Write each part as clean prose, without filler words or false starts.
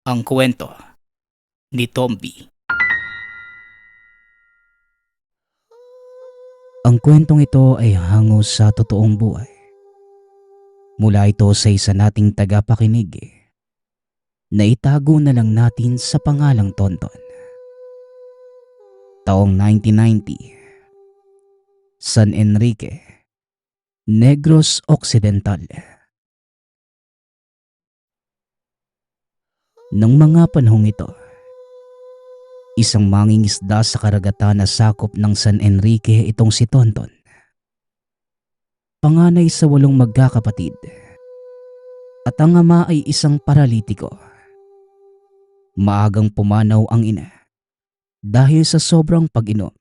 Ang kwento ni Tomby. Ang kwentong ito ay hango sa totoong buhay. Mula ito sa isa nating tagapakinig na itago na lang natin sa pangalang Tonton. Taong 1990, San Enrique, Negros Occidental. Nang mga panahong ito, isang mangingisda sa karagatan na sakop ng San Enrique itong si Tonton. Panganay sa 8 magkakapatid at ang ama ay isang paralitiko. Maagang pumanaw ang ina dahil sa sobrang pag-inom.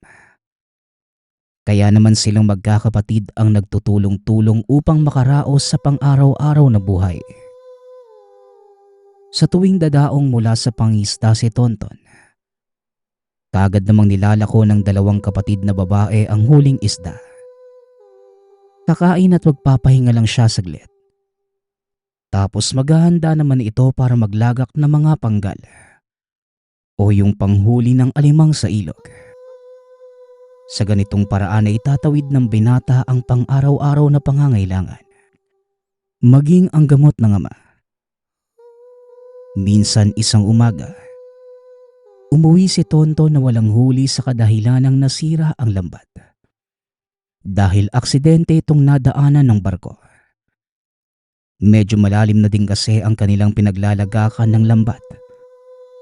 Kaya naman silang magkakapatid ang nagtutulong-tulong upang makaraos sa pang-araw-araw na buhay. Sa tuwing dadaong mula sa pangisda si Tonton, kaagad namang nilalako ng 2 kapatid na babae ang huling isda. Kakain at magpapahinga lang siya saglit. Tapos maghahanda naman ito para maglagak ng mga panggal o yung panghuli ng alimang sa ilog. Sa ganitong paraan ay itatawid ng binata ang pang-araw-araw na pangangailangan, maging ang gamot ng ama. Minsan isang umaga, umuwi si Tonton na walang huli sa kadahilanang nasira ang lambat. Dahil aksidente itong nadaanan ng barko. Medyo malalim na din kasi ang kanilang pinaglalagakan ng lambat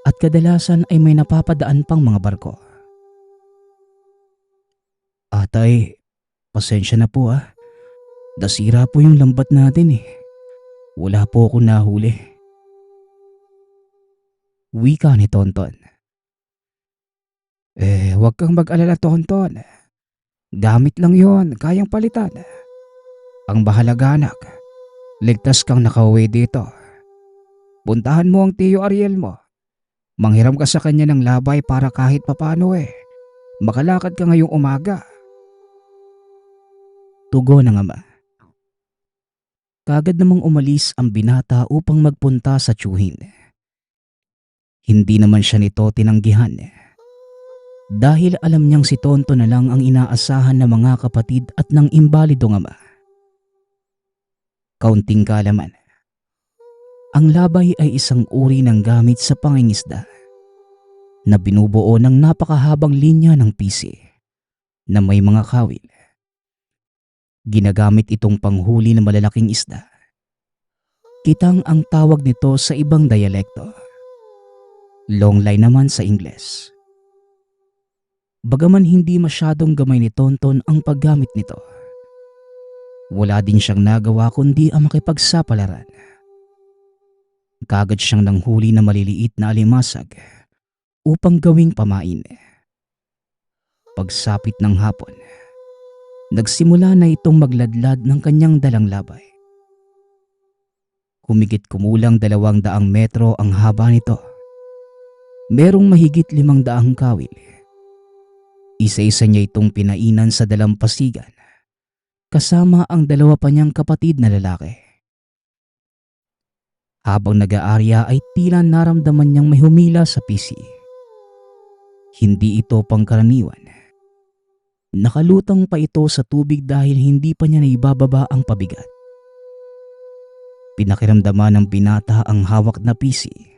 at kadalasan ay may napapadaan pang mga barko. Atay, pasensya na po ah. Nasira po yung lambat natin eh. Wala po akong nahuli. Wika ni Tonton. Huwag kang mag-alala Tonton. Gamit lang yon, kayang palitan. Ang bahalaga anak, ligtas kang nakauwi dito. Puntahan mo ang tiyo Ariel mo. Manghiram ka sa kanya ng labay para kahit papano makalakad ka ngayong umaga. Tugon ng ama. Kaagad namang umalis ang binata upang magpunta sa tiyuhin. Hindi naman siya nito tinanggihan. Dahil alam niyang si Tonton na lang ang inaasahan ng mga kapatid at ng imbalidong ama. Kaunting kaalaman. Ang labay ay isang uri ng gamit sa pangingisda na binubuo ng napakahabang linya ng pisi na may mga kawil. Ginagamit itong panghuli ng malalaking isda. Kitang ang tawag nito sa ibang dialekto. Longline naman sa Ingles. Bagaman hindi masyadong gamay ni Tonton ang paggamit nito, wala din siyang nagawa kundi ang makipagsapalaran. Kaagad siyang nanghuli na maliliit na alimasag upang gawing pamain. Pagsapit ng hapon, nagsimula na itong magladlad ng kanyang dalang labay. Humigit kumulang 200 metro ang haba nito. Merong mahigit 500 kawil. Isa-isa niya itong pinainan sa dalampasigan kasama ang 2 pa niyang kapatid na lalaki. Habang nag-aarya ay tila naramdaman niyang may humila sa pisi. Hindi ito pangkaraniwan. Nakalutang pa ito sa tubig dahil hindi pa niya naibababa ang pabigat. Pinakiramdaman ng binata ang hawak na pisi.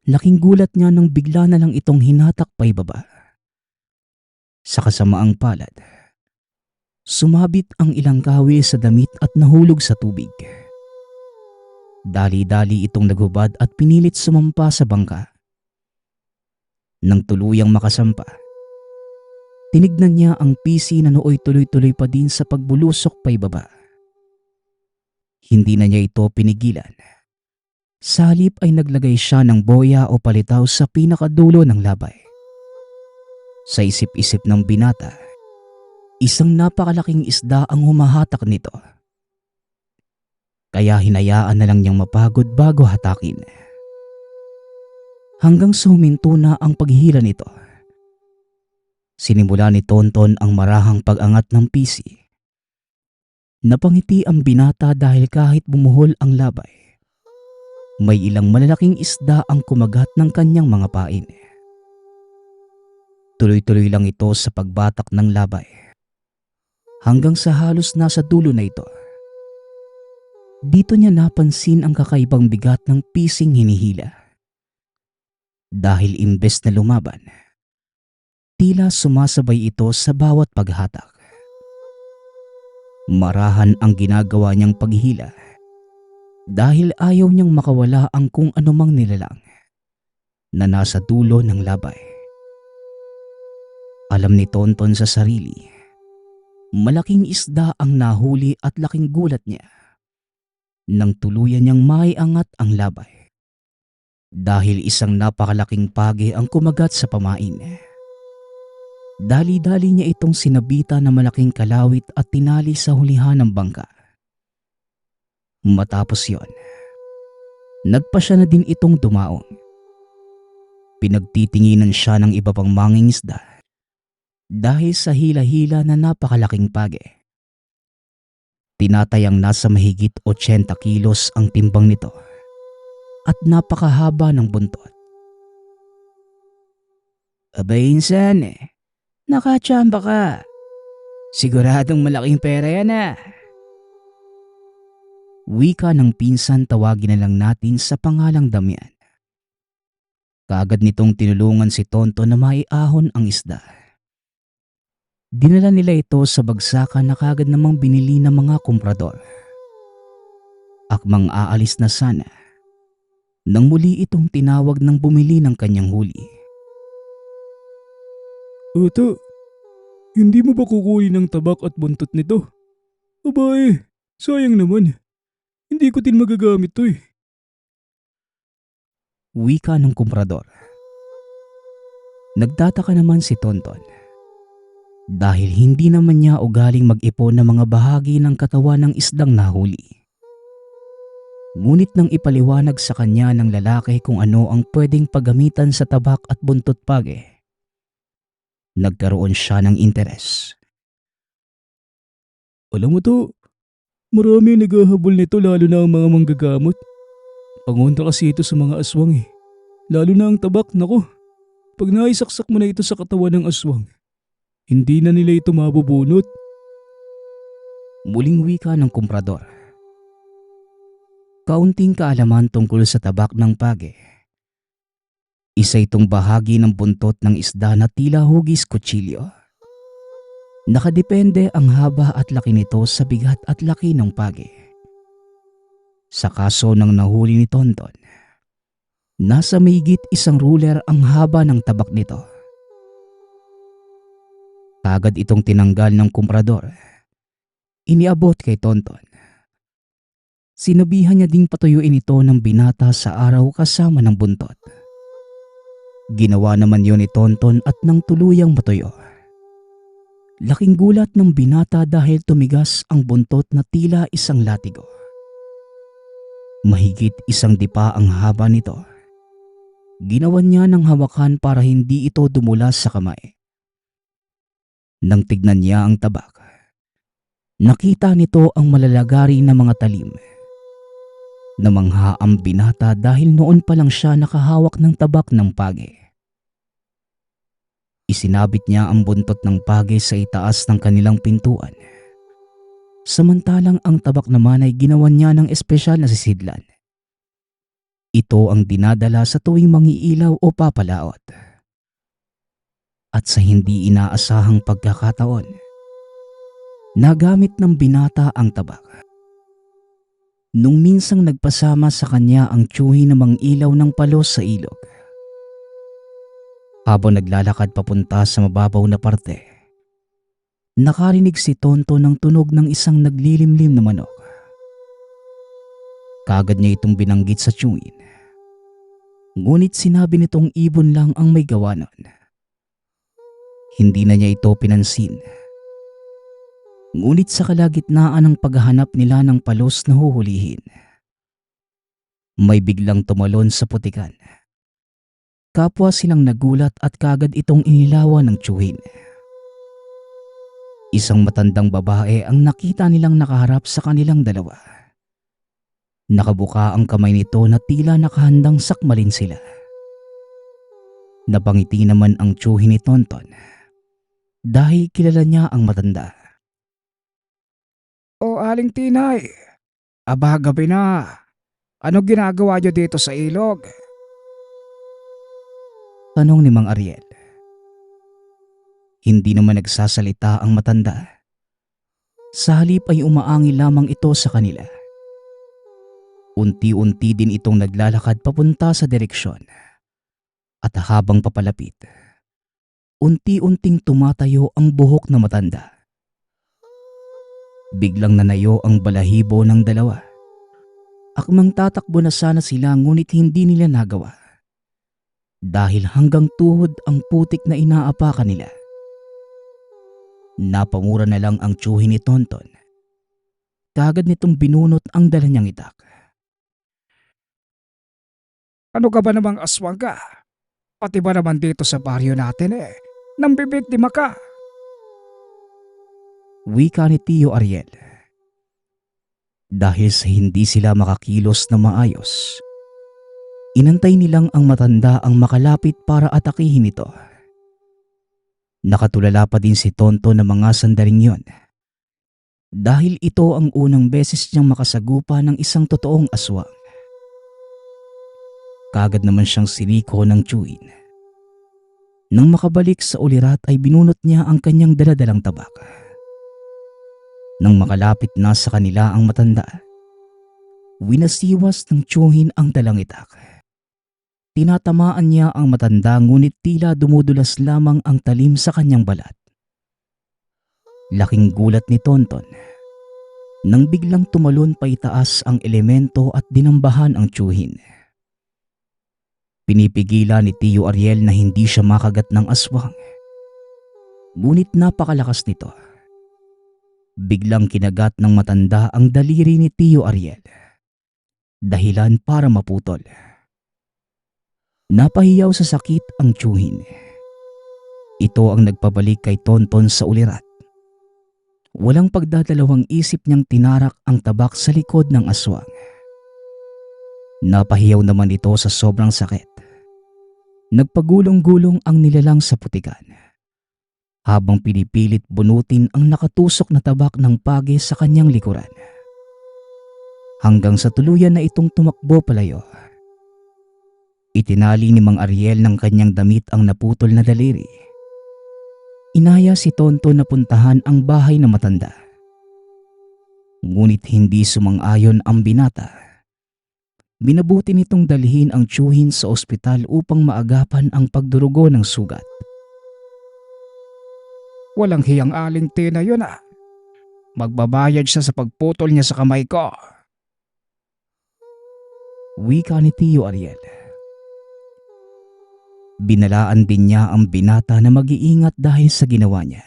Laking gulat niya nang bigla na lang itong hinatak pa ibaba. Sa kasamaang palad, sumabit ang ilang kawil sa damit at nahulog sa tubig. Dali-dali itong naghubad at pinilit sumampa sa bangka. Nang tuluyang makasampa, tinignan niya ang pisi na nooy tuloy-tuloy pa din sa pagbulusok pa ibaba. Hindi na niya ito pinigilan. Sa halip ay naglagay siya ng boya o palitaw sa pinakadulo ng labay. Sa isip-isip ng binata, isang napakalaking isda ang humahatak nito. Kaya hinayaan na lang niyang mapagod bago hatakin. Hanggang sa huminto na ang paghihila nito. Sinimula ni Tonton ang marahang pag-angat ng pisi. Napangiti ang binata dahil kahit bumuhol ang labay, May ilang malalaking isda ang kumagat ng kanyang mga pain. Tuloy-tuloy lang ito sa pagbatak ng labay. Hanggang sa halos nasa dulo na ito. Dito niya napansin ang kakaibang bigat ng pising hinihila. Dahil imbes na lumaban, tila sumasabay ito sa bawat paghatak. Marahan ang ginagawa niyang paghihila dahil ayaw niyang makawala ang kung anumang nilalang na nasa dulo ng labay. Alam ni Tonton sa sarili, malaking isda ang nahuli at laking gulat niya nang tuluyan niyang maiangat ang labay. Dahil isang napakalaking pagi ang kumagat sa pamain. Dali-dali niya itong sinabita na malaking kalawit at tinali sa hulihan ng bangka. Matapos yon, nagpa siya na din itong dumaong. Pinagtitinginan siya ng iba pang mangingisda dahil sa hila-hila na napakalaking pagi. Tinatayang nasa mahigit 80 kilos ang timbang nito at napakahaba ng buntot. Abay insan, nakachamba ka. Siguradong malaking pera yan Wika ng pinsan, tawagin na lang natin sa pangalang Damian. Kaagad nitong tinulungan si Tonto na maiahon ang isda. Dinala nila ito sa bagsakan na kaagad namang binili ng mga komprador. Akmang aalis na sana nang muli itong tinawag ng bumili ng kanyang huli. Ata, hindi mo ba kukunin ng tabak at buntot nito? Abae, sayang naman. Hindi ko din magagamit to Wika ng komprador. Nagtataka naman si Tonton dahil hindi naman niya ugaling mag-ipon ng mga bahagi ng katawan ng isdang nahuli. Ngunit nang ipaliwanag sa kanya ng lalaki kung ano ang pwedeng paggamitan sa tabak at buntot pagi, nagkaroon siya ng interes. Alam mo to, marami ang naghahabol nito lalo na ang mga manggagamot. Pangontra kasi ito sa mga aswang Lalo na ang tabak, nako. Pag naisaksak mo na ito sa katawan ng aswang, hindi na nila ito mabubunot. Muling wika ng komprador. Kaunting kaalaman tungkol sa tabak ng pagi. Isa itong bahagi ng buntot ng isda na tila hugis kutsilyo. Nakadepende ang haba at laki nito sa bigat at laki ng pagi. Sa kaso ng nahuli ni Tonton, nasa mahigit 1 ruler ang haba ng tabak nito. Kagad itong tinanggal ng komprador. Iniabot kay Tonton. Sinabihan niya ding patuyuin ito ng binata sa araw kasama ng buntot. Ginawa naman yun ni Tonton at nang tuluyang matuyo. Laking gulat ng binata dahil tumigas ang buntot na tila isang latigo. Mahigit 1 dipa ang haba nito. Ginawan niya ng hawakan para hindi ito dumulas sa kamay. Nang tignan niya ang tabak, nakita nito ang malalagari na mga talim. Namangha ang binata dahil noon pa lang siya nakahawak ng tabak ng pagi. Isinabit niya ang buntot ng pagi sa itaas ng kanilang pintuan. Samantalang ang tabak naman ay ginawan niya ng espesyal na sisidlan. Ito ang dinadala sa tuwing mangiilaw o papalaot. At sa hindi inaasahang pagkakataon, nagamit ng binata ang tabak. Nung minsang nagpasama sa kanya ang tiyuhi na mangilaw ng palos sa ilog. Habang naglalakad papunta sa mababaw na parte, nakarinig si Tonto ng tunog ng isang naglilimlim na manok. Kagad niya itong binanggit sa tiyuhin. Ngunit sinabi nitong ibon lang ang may gawa nun. Hindi na niya ito pinansin. Ngunit sa kalagitnaan ng paghahanap nila ng palos na huhulihin, may biglang tumalon sa putikan. Kapwa silang nagulat at kagad itong inilawan ng tiyuhin. Isang matandang babae ang nakita nilang nakaharap sa kanilang dalawa. Nakabuka ang kamay nito na tila nakahandang sakmalin sila. Napangiti naman ang tiyuhin ni Tonton dahil kilala niya ang matanda. O Aling Tinay, aba gabi na. Ano ginagawa niyo dito sa ilog? Tanong ni Mang Ariel. Hindi naman nagsasalita ang matanda. Sa halip ay umaangi lamang ito sa kanila. Unti-unti din itong naglalakad papunta sa direksyon. At habang papalapit, unti-unting tumatayo ang buhok na matanda. Biglang nanayo ang balahibo ng dalawa. Akmang tatakbo na sana sila ngunit hindi nila nagawa. Dahil hanggang tuhod ang putik na inaapakan nila. Napamura na lang ang tiyuhin ni Tonton. Kagad nitong binunot ang dala niyang itak. Ano ka ba namang aswang ka? Pati ba naman dito sa baryo natin nang bibiktima ka? Wika ni Tio Ariel. Dahil sa hindi sila makakilos na maayos, inantay nilang ang matanda ang makalapit para atakihin ito. Nakatulala pa din si Tonto na mga sandaling yon. Dahil ito ang unang beses niyang makasagupa ng isang totoong aswang. Kagad naman siyang siniko ng tiyuhin. Nang makabalik sa ulirat ay binunot niya ang kanyang daladalang tabak. Nang makalapit na sa kanila ang matanda, winasiwas ng tiyuhin ang dalang itak. Tinatamaan niya ang matanda ngunit tila dumudulas lamang ang talim sa kanyang balat. Laking gulat ni Tonton nang biglang tumalon pa itaas ang elemento at dinambahan ang tiyuhin. Pinipigilan ni Tio Ariel na hindi siya makagat ng aswang. Ngunit napakalakas nito. Biglang kinagat ng matanda ang daliri ni Tio Ariel. Dahilan para maputol. Napahiyaw sa sakit ang tiyuhin. Ito ang nagpabalik kay Tonton sa ulirat. Walang pagdadalawang isip niyang tinarak ang tabak sa likod ng aswang. Napahiyaw naman ito sa sobrang sakit. Nagpagulong-gulong ang nilalang sa putikan. Habang pinipilit bunutin ang nakatusok na tabak ng pagi sa kanyang likuran. Hanggang sa tuluyan na itong tumakbo palayo. Itinali ni Mang Ariel ng kanyang damit ang naputol na daliri. Inaya si Tonto na puntahan ang bahay na matanda. Ngunit hindi sumang-ayon ang binata. Binabuti nitong dalhin ang tiyuhin sa ospital upang maagapan ang pagdurugo ng sugat. Walang hiyang Aling Tina yun Magbabayad siya sa pagputol niya sa kamay ko. Wika ni Tio Ariel. Binalaan din niya ang binata na mag-iingat dahil sa ginawa niya.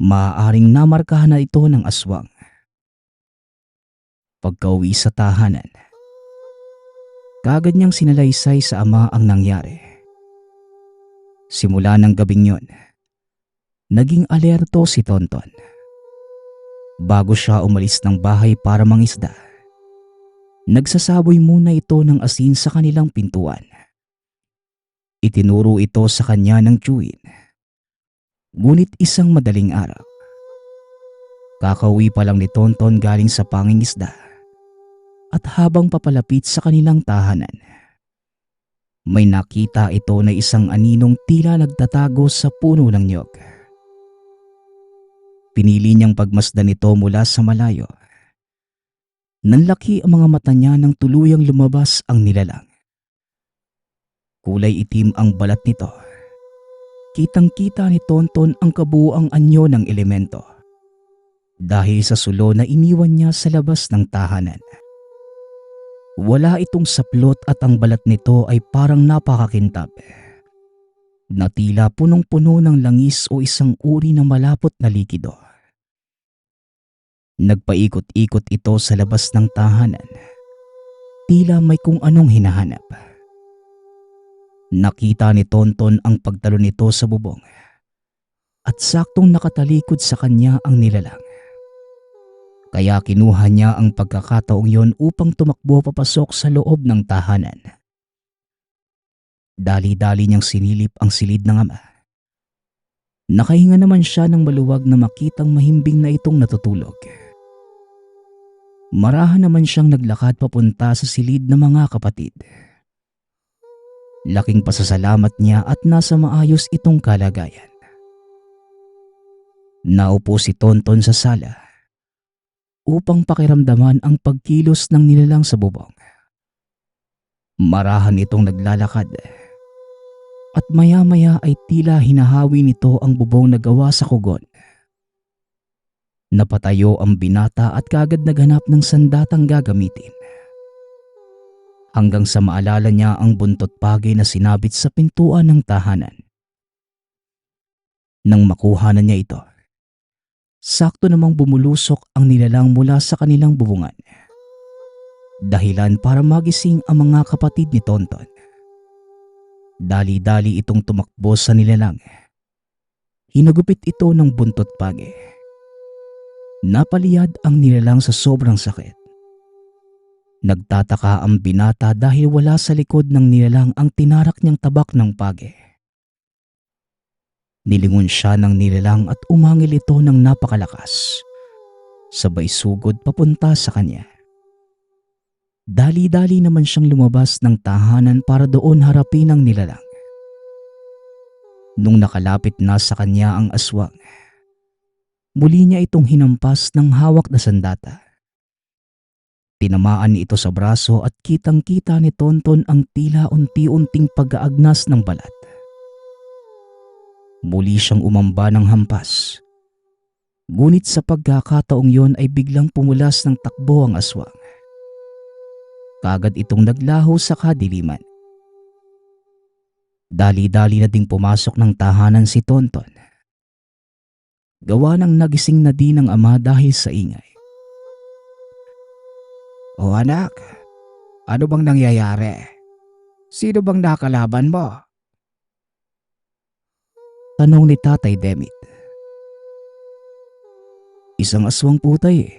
Maaaring namarkahan na ito ng aswang. Pagka-uwi sa tahanan, kagad niyang sinalaysay sa ama ang nangyari. Simula ng gabing yon, naging alerto si Tonton. Bago siya umalis ng bahay para mangisda, nagsasaboy muna ito ng asin sa kanilang pintuan. Itinuro ito sa kanya ng tiyuhin. Ngunit isang madaling araw, kakauwi pa lang ni Tonton galing sa pangingisda. At habang papalapit sa kanilang tahanan, may nakita ito na isang aninong tila nagtatago sa puno ng niyog. Pinili niyang pagmasdan ito mula sa malayo. Nanlaki ang mga mata niya nang tuluyang lumabas ang nilalang. Kulay itim ang balat nito. Kitang-kita ni Tonton ang kabuuang anyo ng elemento. Dahil sa sulo na iniwan niya sa labas ng tahanan. Wala itong saplot at ang balat nito ay parang napakakintab. Na tila punong-puno ng langis o isang uri ng malapot na likido. Nagpaikot-ikot ito sa labas ng tahanan. Tila may kung anong hinahanap. Nakita ni Tonton ang pagtalo nito sa bubong. At saktong nakatalikod sa kanya ang nilalang. Kaya kinuha niya ang pagkakataong yon upang tumakbo papasok sa loob ng tahanan. Dali-dali niyang sinilip ang silid ng ama. Nakahinga naman siya ng maluwag na makitang mahimbing na itong natutulog. Marahan naman siyang naglakad papunta sa silid ng mga kapatid. Laking pasasalamat niya at nasa maayos itong kalagayan. Naupo si Tonton sa sala upang pakiramdaman ang pagkilos ng nilalang sa bubong. Marahan itong naglalakad at maya-maya ay tila hinahawi nito ang bubong na gawa sa kugon. Napatayo ang binata at kagad naghanap ng sandatang gagamitin. Hanggang sa maalala niya ang buntot pagi na sinabit sa pintuan ng tahanan. Nang makuha na niya ito, sakto namang bumulusok ang nilalang mula sa kanilang bubungan. Dahilan para magising ang mga kapatid ni Tonton. Dali-dali itong tumakbo sa nilalang. Hinagupit ito ng buntot pagi. Napaliyad ang nilalang sa sobrang sakit. Nagtataka ang binata dahil wala sa likod ng nilalang ang tinarak niyang tabak ng pagi. Nilingon siya ng nilalang at umangil ito ng napakalakas. Sabay sugod papunta sa kanya. Dali-dali naman siyang lumabas ng tahanan para doon harapin ang nilalang. Nung nakalapit na sa kanya ang aswang, muli niya itong hinampas ng hawak na sandata. Tinamaan ni ito sa braso at kitang-kita ni Tonton ang tila unti-unting pag-aagnas ng balat. Muli siyang umamba ng hampas. Ngunit sa pagkakataong yon ay biglang pumulas ng takbo ang aswang. Kagad itong naglaho sa kadiliman. Dali-dali na ding pumasok ng tahanan si Tonton. Gawa ng nagising na din ang ama dahil sa ingay. O anak, ano bang nangyayari? Sino bang nakalaban mo? Tanong ni Tatay Demit. Isang aswang po tayo eh.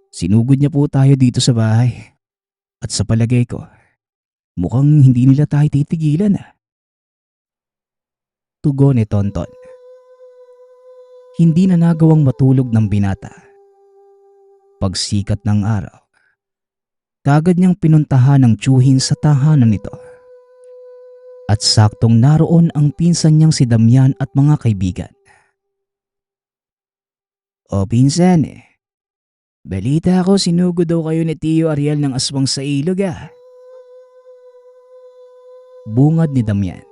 Sinugod niya po tayo dito sa bahay. At sa palagay ko, mukhang hindi nila tayo titigilan ah. Tugon ni Tonton. Hindi na nagawang matulog ng binata. Pagsikat ng araw, kagad niyang pinuntahan ng tiyuhin sa tahanan nito. At saktong naroon ang pinsan niyang si Damian at mga kaibigan. O pinsan balita ko sinugod daw kayo ni Tio Ariel ng aswang sa ilog ah. Bungad ni Damian.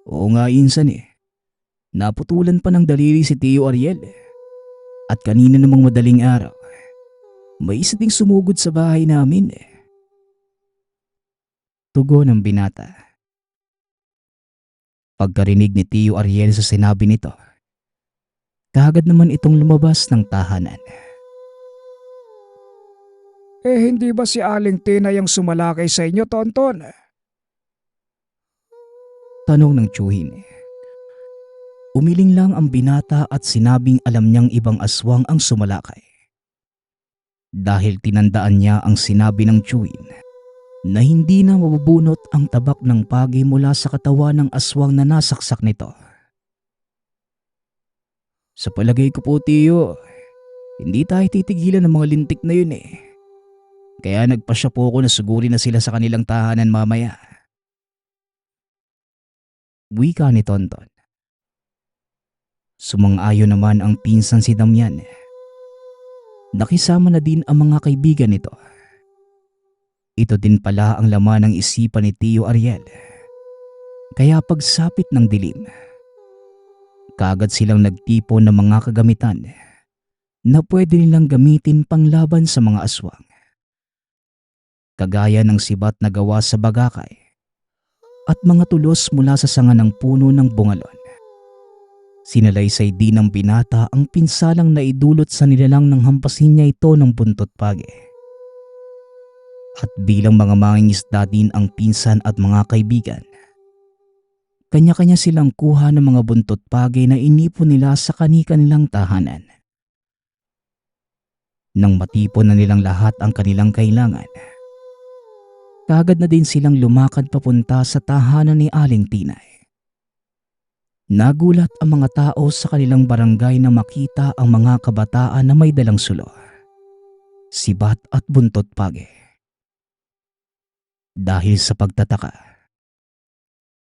Oo nga insan Naputulan pa ng daliri si Tio Ariel. At kanina namang madaling araw, may isa ding sumugod sa bahay namin Tugon ng binata. Pagkarinig ni Tio Ariel sa sinabi nito, kagad naman itong lumabas ng tahanan. Hindi ba si Aling Tina yung sumalakay sa inyo, Tonton? Tanong ng tiyuhin. Umiling lang ang binata at sinabing alam niyang ibang aswang ang sumalakay. Dahil tinandaan niya ang sinabi ng tiyuhin na hindi na mabubunot ang tabak ng pagi mula sa katawan ng aswang na nasaksak nito. Sa palagay ko po, Tiyo, hindi tayo titigilan ng mga lintik na yun Kaya nagpasya po ako na sugurin na sila sa kanilang tahanan mamaya. Wika ni Tonton. Sumang-ayon naman ang pinsan si Damian. Nakisama na din ang mga kaibigan nito. Ito din pala ang laman ng isipan ni Tio Ariel. Kaya pagsapit ng dilim, kagad silang nagtipon ng mga kagamitan na pwede nilang gamitin panglaban sa mga aswang. Kagaya ng sibat na gawa sa bagakay at mga tulos mula sa sanga ng puno ng bungalon. Sinalaysay din ng binata ang pinsalang naidulot sa nilalang nang hampasin niya ito ng buntot pagi. At bilang mga mangingisda din ang pinsan at mga kaibigan, kanya-kanya silang kuha ng mga buntot pagi na inipon nila sa kani-kanilang tahanan. Nang matipon na nilang lahat ang kanilang kailangan, kaagad na din silang lumakad papunta sa tahanan ni Aling Tinay. Nagulat ang mga tao sa kanilang barangay na makita ang mga kabataan na may dalang sulo, sibat at buntot page. Dahil sa pagtataka,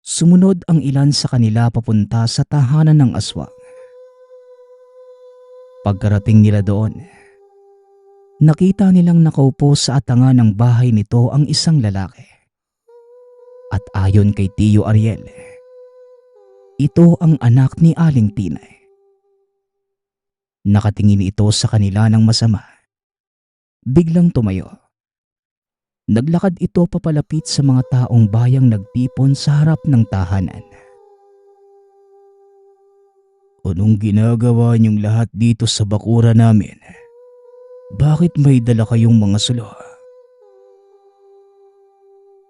sumunod ang ilan sa kanila papunta sa tahanan ng aswang. Pagkarating nila doon, nakita nilang nakaupo sa atangan ng bahay nito ang isang lalaki. At ayon kay Tio Ariel, ito ang anak ni Aling Tinay. Nakatingin ito sa kanila ng masama. Biglang tumayo. Naglakad ito papalapit sa mga taong bayang nagtipon sa harap ng tahanan. Anong ginagawa niyong lahat dito sa bakura namin? Bakit may dala kayong mga sulo?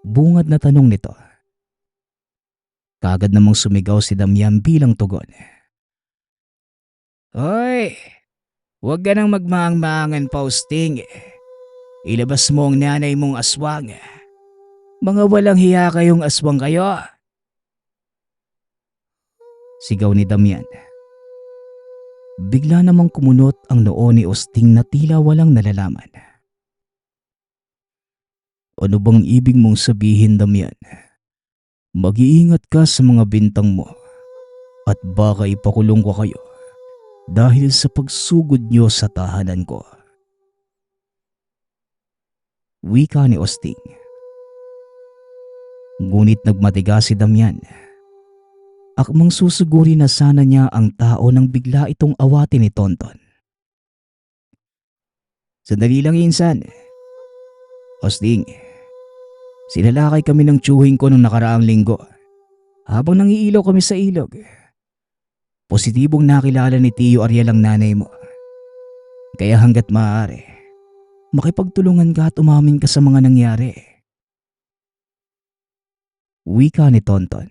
Bungad na tanong nito. Kaagad namang sumigaw si Damian bilang tugon. Hoy! Huwag ka nang magmaang-maangan, Fausting. Ilabas mo ang nanay mong aswang. Mga walang hiya kayong aswang kayo. Sigaw ni Damian. Bigla namang kumunot ang noo ni Osting na tila walang nalalaman. Ano bang ibig mong sabihin, Damian? Mag-iingat ka sa mga bintang mo at baka ipakulong ko kayo dahil sa pagsugod niyo sa tahanan ko. Wika ni Osting. Ngunit nagmatigas si Damian. Akmang susuguri na sana niya ang tao nang bigla itong awatin ni Tonton. Sandali lang, insan. Osting, sinalakay kami ng tiyuhin ko nung nakaraang linggo. Habang nangiilaw kami sa ilog, positibong nakilala ni Tio Ariel ang nanay mo. Kaya hanggat maaari, makipagtulungan ka at umamin ka sa mga nangyari. Wika ni Tonton.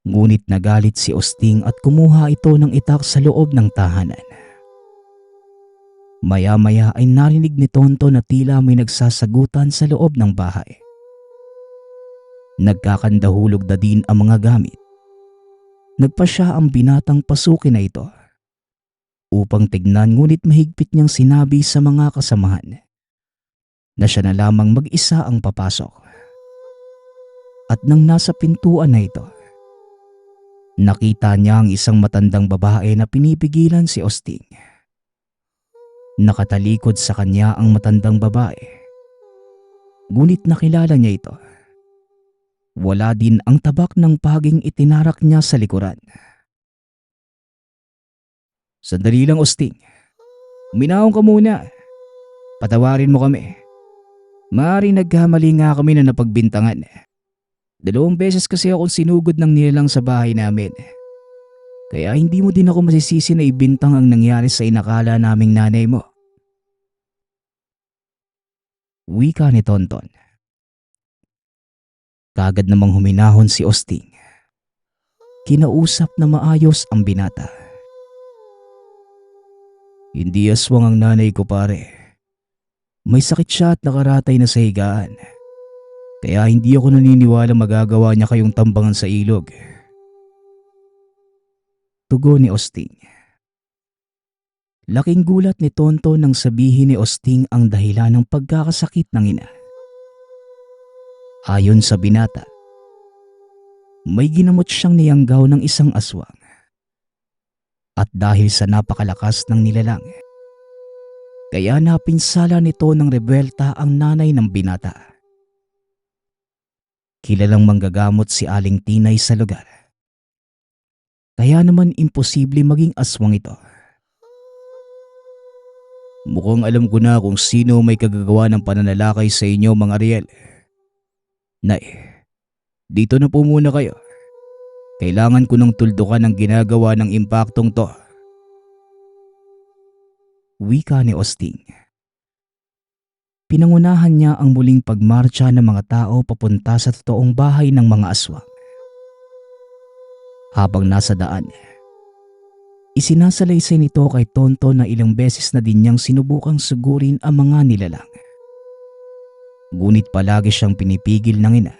Ngunit nagalit si Osting at kumuha ito ng itak sa loob ng tahanan. Maya-maya ay narinig ni Tonton na tila may nagsasagutan sa loob ng bahay. Nagkakandahulog na din ang mga gamit. Nagpa siya ang binatang pasukin na ito upang tignan, ngunit mahigpit niyang sinabi sa mga kasamahan na siya na lamang mag-isa ang papasok. At nang nasa pintuan na ito, nakita niya ang isang matandang babae na pinipigilan si Osting. Nakatalikod sa kanya ang matandang babae. Ngunit nakilala niya ito. Wala din ang tabak ng paging itinarak niya sa likuran. Sandali lang, Osting. Uminahon ka muna. Patawarin mo kami. Maaaring nagkamali nga kami na napagbintangan. 2 beses kasi akong sinugod ng nilalang sa bahay namin. Kaya hindi mo din ako masisisi na ibintang ang nangyari sa inakala naming nanay mo. Wika ni Tonton. Kaagad namang huminahon si Osting. Kinausap na maayos ang binata. Hindi aswang ang nanay ko, pare. May sakit siya at nakaratay na sa higaan. Kaya hindi ako naniniwala magagawa niya kayong tambangan sa ilog. Tugon ni Osting. Laking gulat ni Tonton nang sabihin ni Osting ang dahilan ng pagkakasakit ng ina. Ayon sa binata, may ginamot siyang niyanggaw ng isang aswang. At dahil sa napakalakas ng nilalang, kaya napinsala nito ng rebelta ang nanay ng binata. Kilalang manggagamot si Aling Tinay sa lugar. Kaya naman imposible maging aswang ito. Mukhang alam ko na kung sino may kagagawa ng pananalakay sa inyo, mga Ariel. Nay, dito na po muna kayo. Kailangan ko ng tuldukan ang ginagawa ng impaktong to. Wika ni Osting. Pinangunahan niya ang muling pagmarcha ng mga tao papunta sa totoong bahay ng mga aswang. Habang nasa daan, Isinasalaysay nito kay Tonton na ilang beses na din niyang sinubukang sugurin ang mga nilalang. Ngunit palagi siyang pinipigil ng ina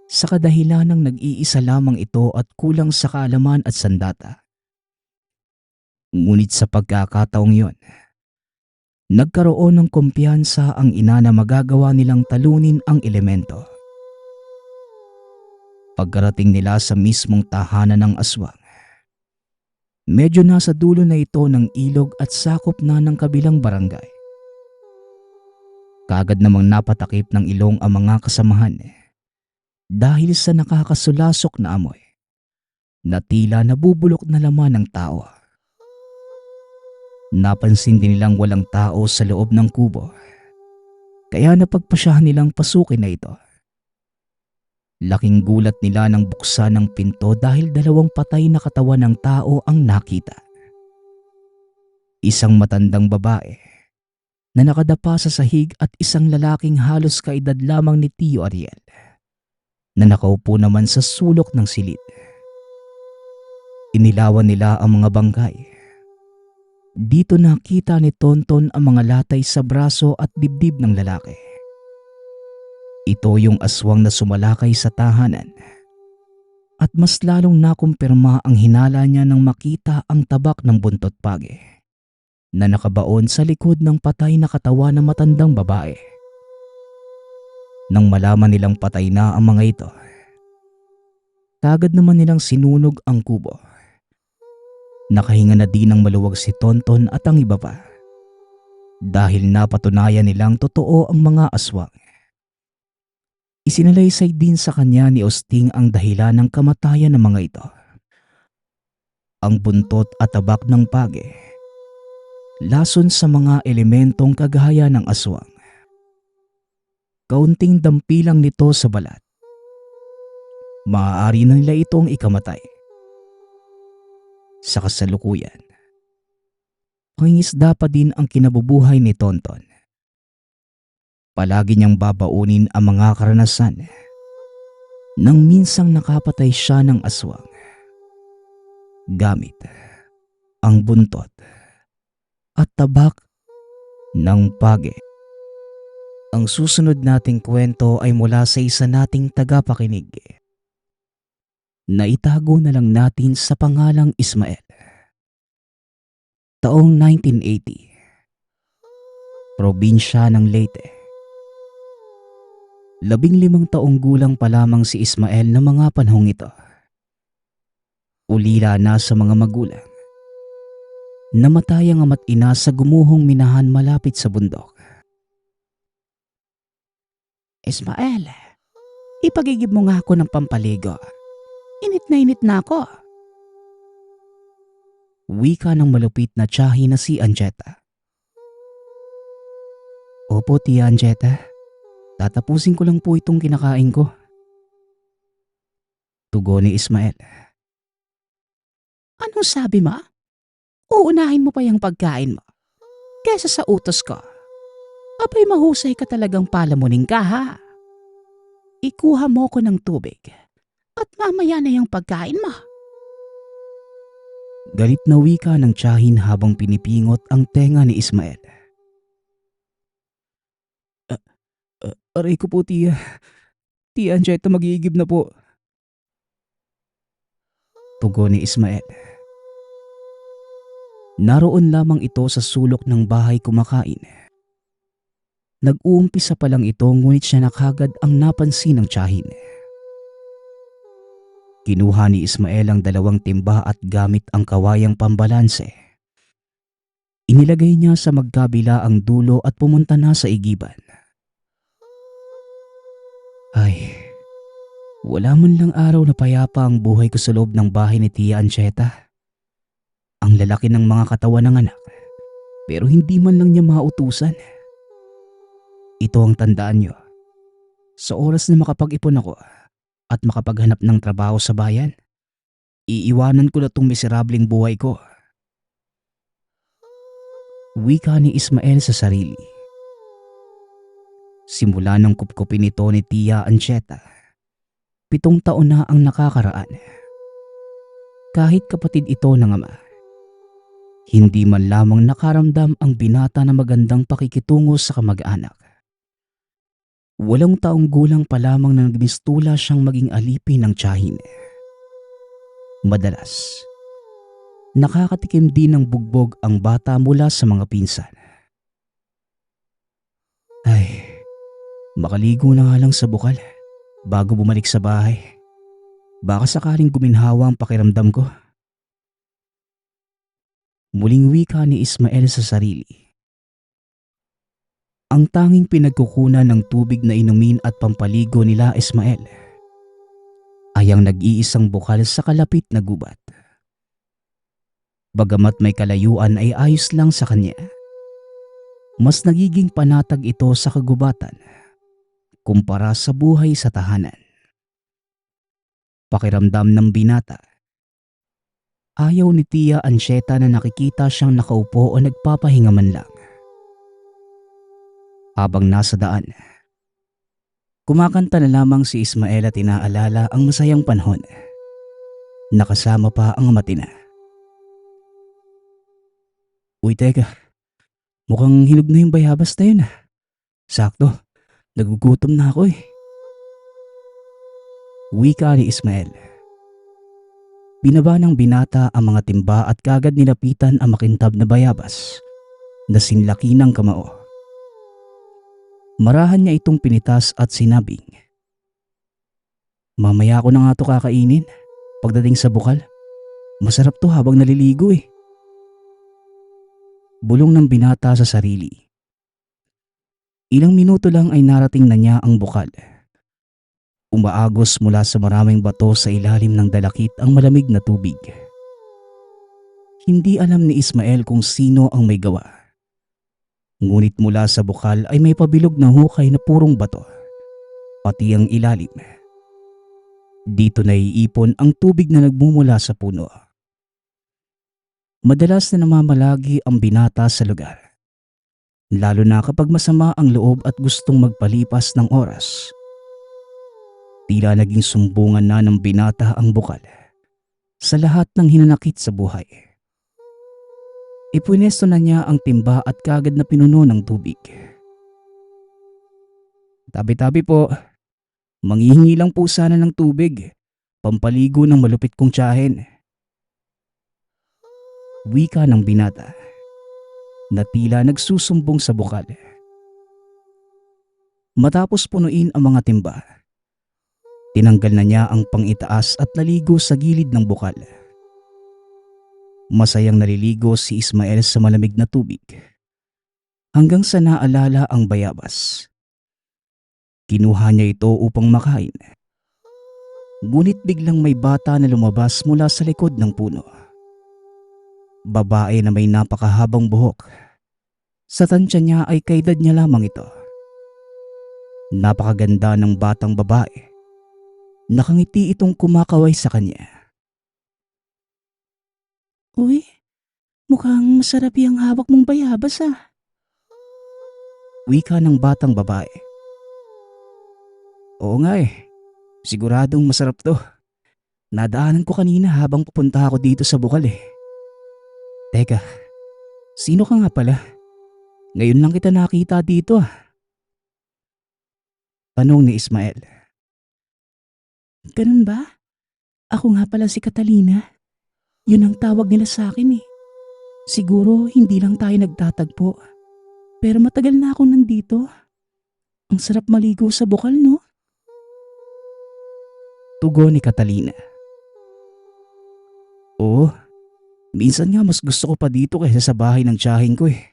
sa kadahilanang nag-iisa lamang ito at kulang sa kaalaman at sandata. Ngunit sa pagkakataong yon, nagkaroon ng kumpiyansa ang ina na magagawa nilang talunin ang elemento. Pagkarating nila sa mismong tahanan ng aswang, medyo nasa dulo na ito ng ilog at sakop na ng kabilang barangay. Kaagad namang napatakip ng ilong ang mga kasamahan dahil sa nakakasulasok na amoy na tila nabubulok na laman ng tao. Napansin din nilang walang tao sa loob ng kubo, kaya napagpasyahan nilang pasukin na ito. Laking gulat nila nang buksan ng pinto dahil 2 patay na katawan ng tao ang nakita. Isang matandang babae na nakadapa sa sahig at isang lalaking halos kaedad lamang ni Tio Ariel na nakaupo naman sa sulok ng silid. Inilawan nila ang mga bangkay. Dito nakita ni Tonton ang mga latay sa braso at dibdib ng lalaki. Ito yung aswang na sumalakay sa tahanan at mas lalong nakumpirma ang hinala niya nang makita ang tabak ng buntot pagi na nakabaon sa likod ng patay na katawan ng matandang babae. Nang malaman nilang patay na ang mga ito, kagad naman nilang sinunog ang kubo. Nakahinga na din ng maluwag si Tonton at ang iba pa dahil napatunayan nilang totoo ang mga aswang. Isinalaysay din sa kanya ni Osting ang dahilan ng kamatayan ng mga ito. Ang buntot at tabak ng pagi, lason sa mga elementong kagaya ng aswang. Kaunting dampilang nito sa balat, maaari na nila itong ikamatay. Sa kasalukuyan, pangingisda pa din ang kinabubuhay ni Tonton. Palagi niyang babaunin ang mga karanasan nang minsang nakapatay siya ng aswang gamit ang buntot at tabak ng pagi. Ang susunod nating kwento ay mula sa isa nating tagapakinig. Naitago na lang natin sa pangalang Ismael. Taong 1980. Probinsya ng Leyte. 15 taong gulang pa lamang si Ismael na mga panahong ito. Ulila na sa mga magulang. Namatay ang ama't ina sa gumuhong minahan malapit sa bundok. Ismael, ipagigib mo nga ako ng pampaligo. Init na ako. Wika ng malupit na tiyahin na si Anjeta. Opo, Tia Anjeta. Tatapusin ko lang po itong kinakain ko. Tugon ni Ismael. Anong sabi mo? Uunahin mo pa yung pagkain mo kesa sa utos ko. Abay, mahusay ka talagang palamunin ka, ha? Ikuha mo ko ng tubig at mamaya na yung pagkain mo. Galit na wika ng tiyahin habang pinipingot ang tenga ni Ismael. Aray ko po, Tia. Tia Anjeta, mag-iigib na po. Tugon ni Ismael. Naroon lamang ito sa sulok ng bahay kumakain. Nag-uumpisa pa lang ito ngunit siya na kagad ang napansin ng tiyahin. Kinuha ni Ismael ang 2 timba at gamit ang kawayang pambalanse. Inilagay niya sa magkabila ang dulo at pumunta na sa igiban. Ay, wala man lang araw na payapa ang buhay ko sa loob ng bahay ni Tia Anjeta. Ang lalaki ng mga katawan ng anak, pero hindi man lang niya mautusan. Ito ang tandaan niyo. Sa oras na makapag-ipon ako at makapaghanap ng trabaho sa bayan, iiwanan ko na tong miserableng buhay ko. Wika ni Ismael sa sarili. Simula nang kupkupin ito ni Tia Anjeta, 7 taon na ang nakakaraan. Kahit kapatid ito ng ama, Hindi man lamang nakaramdam ang binata na magandang pakikitungo sa kamag-anak. Walong taong gulang pa lamang na nagmistula siyang maging alipin ng tiyahin. Madalas, nakakatikim din ng bugbog ang bata mula sa mga pinsan. Ay, makaligo na nga lang sa bukal bago bumalik sa bahay. Baka sakaling guminhawa ang pakiramdam ko. Muling wika ni Ismael sa sarili. Ang tanging pinagkukunan ng tubig na inumin at pampaligo nila Ismael ay ang nag-iisang bukal sa kalapit na gubat. Bagamat may kalayuan ay ayos lang sa kanya. Mas nagiging panatag ito sa kagubatan kumpara sa buhay sa tahanan. Pakiramdam ng binata, ayaw ni Tia Ancheta na nakikita siyang nakaupo o nagpapahinga man lang. Habang nasa daan, kumakanta na lamang si Ismael at inaalala ang masayang panahon. Nakasama pa ang matina. Uy teka, mukhang hinog na yung bayabas na yun. Sakto, nagugutom na ako eh. Wika ni Ismael. Binaba ng binata ang mga timba at kagad nilapitan ang makintab na bayabas na sinlaki ng kamao. Marahan niya itong pinitas at sinabing, "Mamaya ko na nga to kakainin pagdating sa bukal. Masarap to habang naliligo eh." Bulong ng binata sa sarili. Ilang minuto lang ay narating na niya ang bukal. Umaagos mula sa maraming bato sa ilalim ng dalakit ang malamig na tubig. Hindi alam ni Ismael kung sino ang may gawa. Ngunit mula sa bukal ay may pabilog na hukay na purong bato, pati ang ilalim. Dito naiipon ang tubig na nagmumula sa puno. Madalas na namamalagi ang binata sa lugar, lalo na kapag masama ang loob at gustong magpalipas ng oras. Tila naging sumbungan na ng binata ang bukal sa lahat ng hinanakit sa buhay. Ipunesto na niya ang timba at kagad na pinuno ng tubig. "Tabi-tabi po, manghihingi lang po sana ng tubig, pampaligo ng malupit kong tiyahin." Wika ng binata na tila nagsusumbong sa bukal. Matapos punuin ang mga timba, tinanggal na niya ang pangitaas at naligo sa gilid ng bukal. Masayang naliligo si Ismael sa malamig na tubig hanggang sa naalala ang bayabas. Kinuha niya ito upang makain. Ngunit biglang may bata na lumabas mula sa likod ng puno. Babae na may napakahabang buhok. Sa tansya niya ay kaedad niya lamang ito. Napakaganda ng batang babae. Nakangiti itong kumakaway sa kanya. Uy, mukhang masarap yung hawak mong bayabas ah. Wika ng batang babae. "Oo nga eh, siguradong masarap to. Nadaanan ko kanina habang pupunta ako dito sa bukal eh. Teka, sino ka nga pala? Ngayon lang kita nakita dito ah." Tanong ni Ismael. Ganun ba? Ako nga pala si Catalina. Yun ang tawag nila sa akin eh. Siguro hindi lang tayo nagtatagpo. Pero matagal na ako nandito. Ang sarap maligo sa bukal, no? Tugon ni Catalina. "Oo, minsan nga mas gusto ko pa dito kaysa sa bahay ng tiyahin ko eh.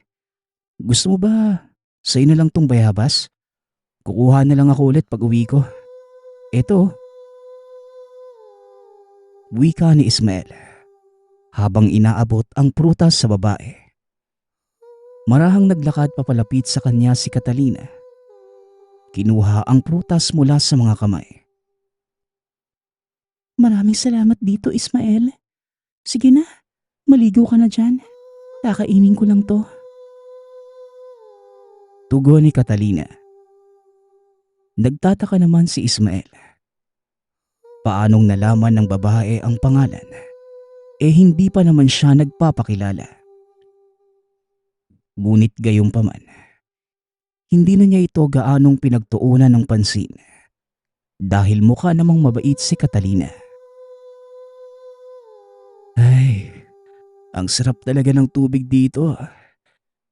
Gusto mo ba sa'yo na lang tong bayabas? Kukuha na lang ako ulit pag uwi ko. Eto." Wika ni Ismael habang inaabot ang prutas sa babae. Marahang naglakad papalapit sa kanya si Catalina. Kinuha ang prutas mula sa mga kamay. Maraming salamat dito, Ismael. Sige na, maligo ka na dyan. Kakainin ko lang to. Tugon ni Catalina. Nagtataka naman si Ismael. Paanong nalaman ng babae ang pangalan? Eh hindi pa naman siya nagpapakilala. Ngunit gayunpaman, hindi na niya ito gaanong pinagtuunan ng pansin dahil mukha namang mabait si Catalina. Ay, ang sarap talaga ng tubig dito.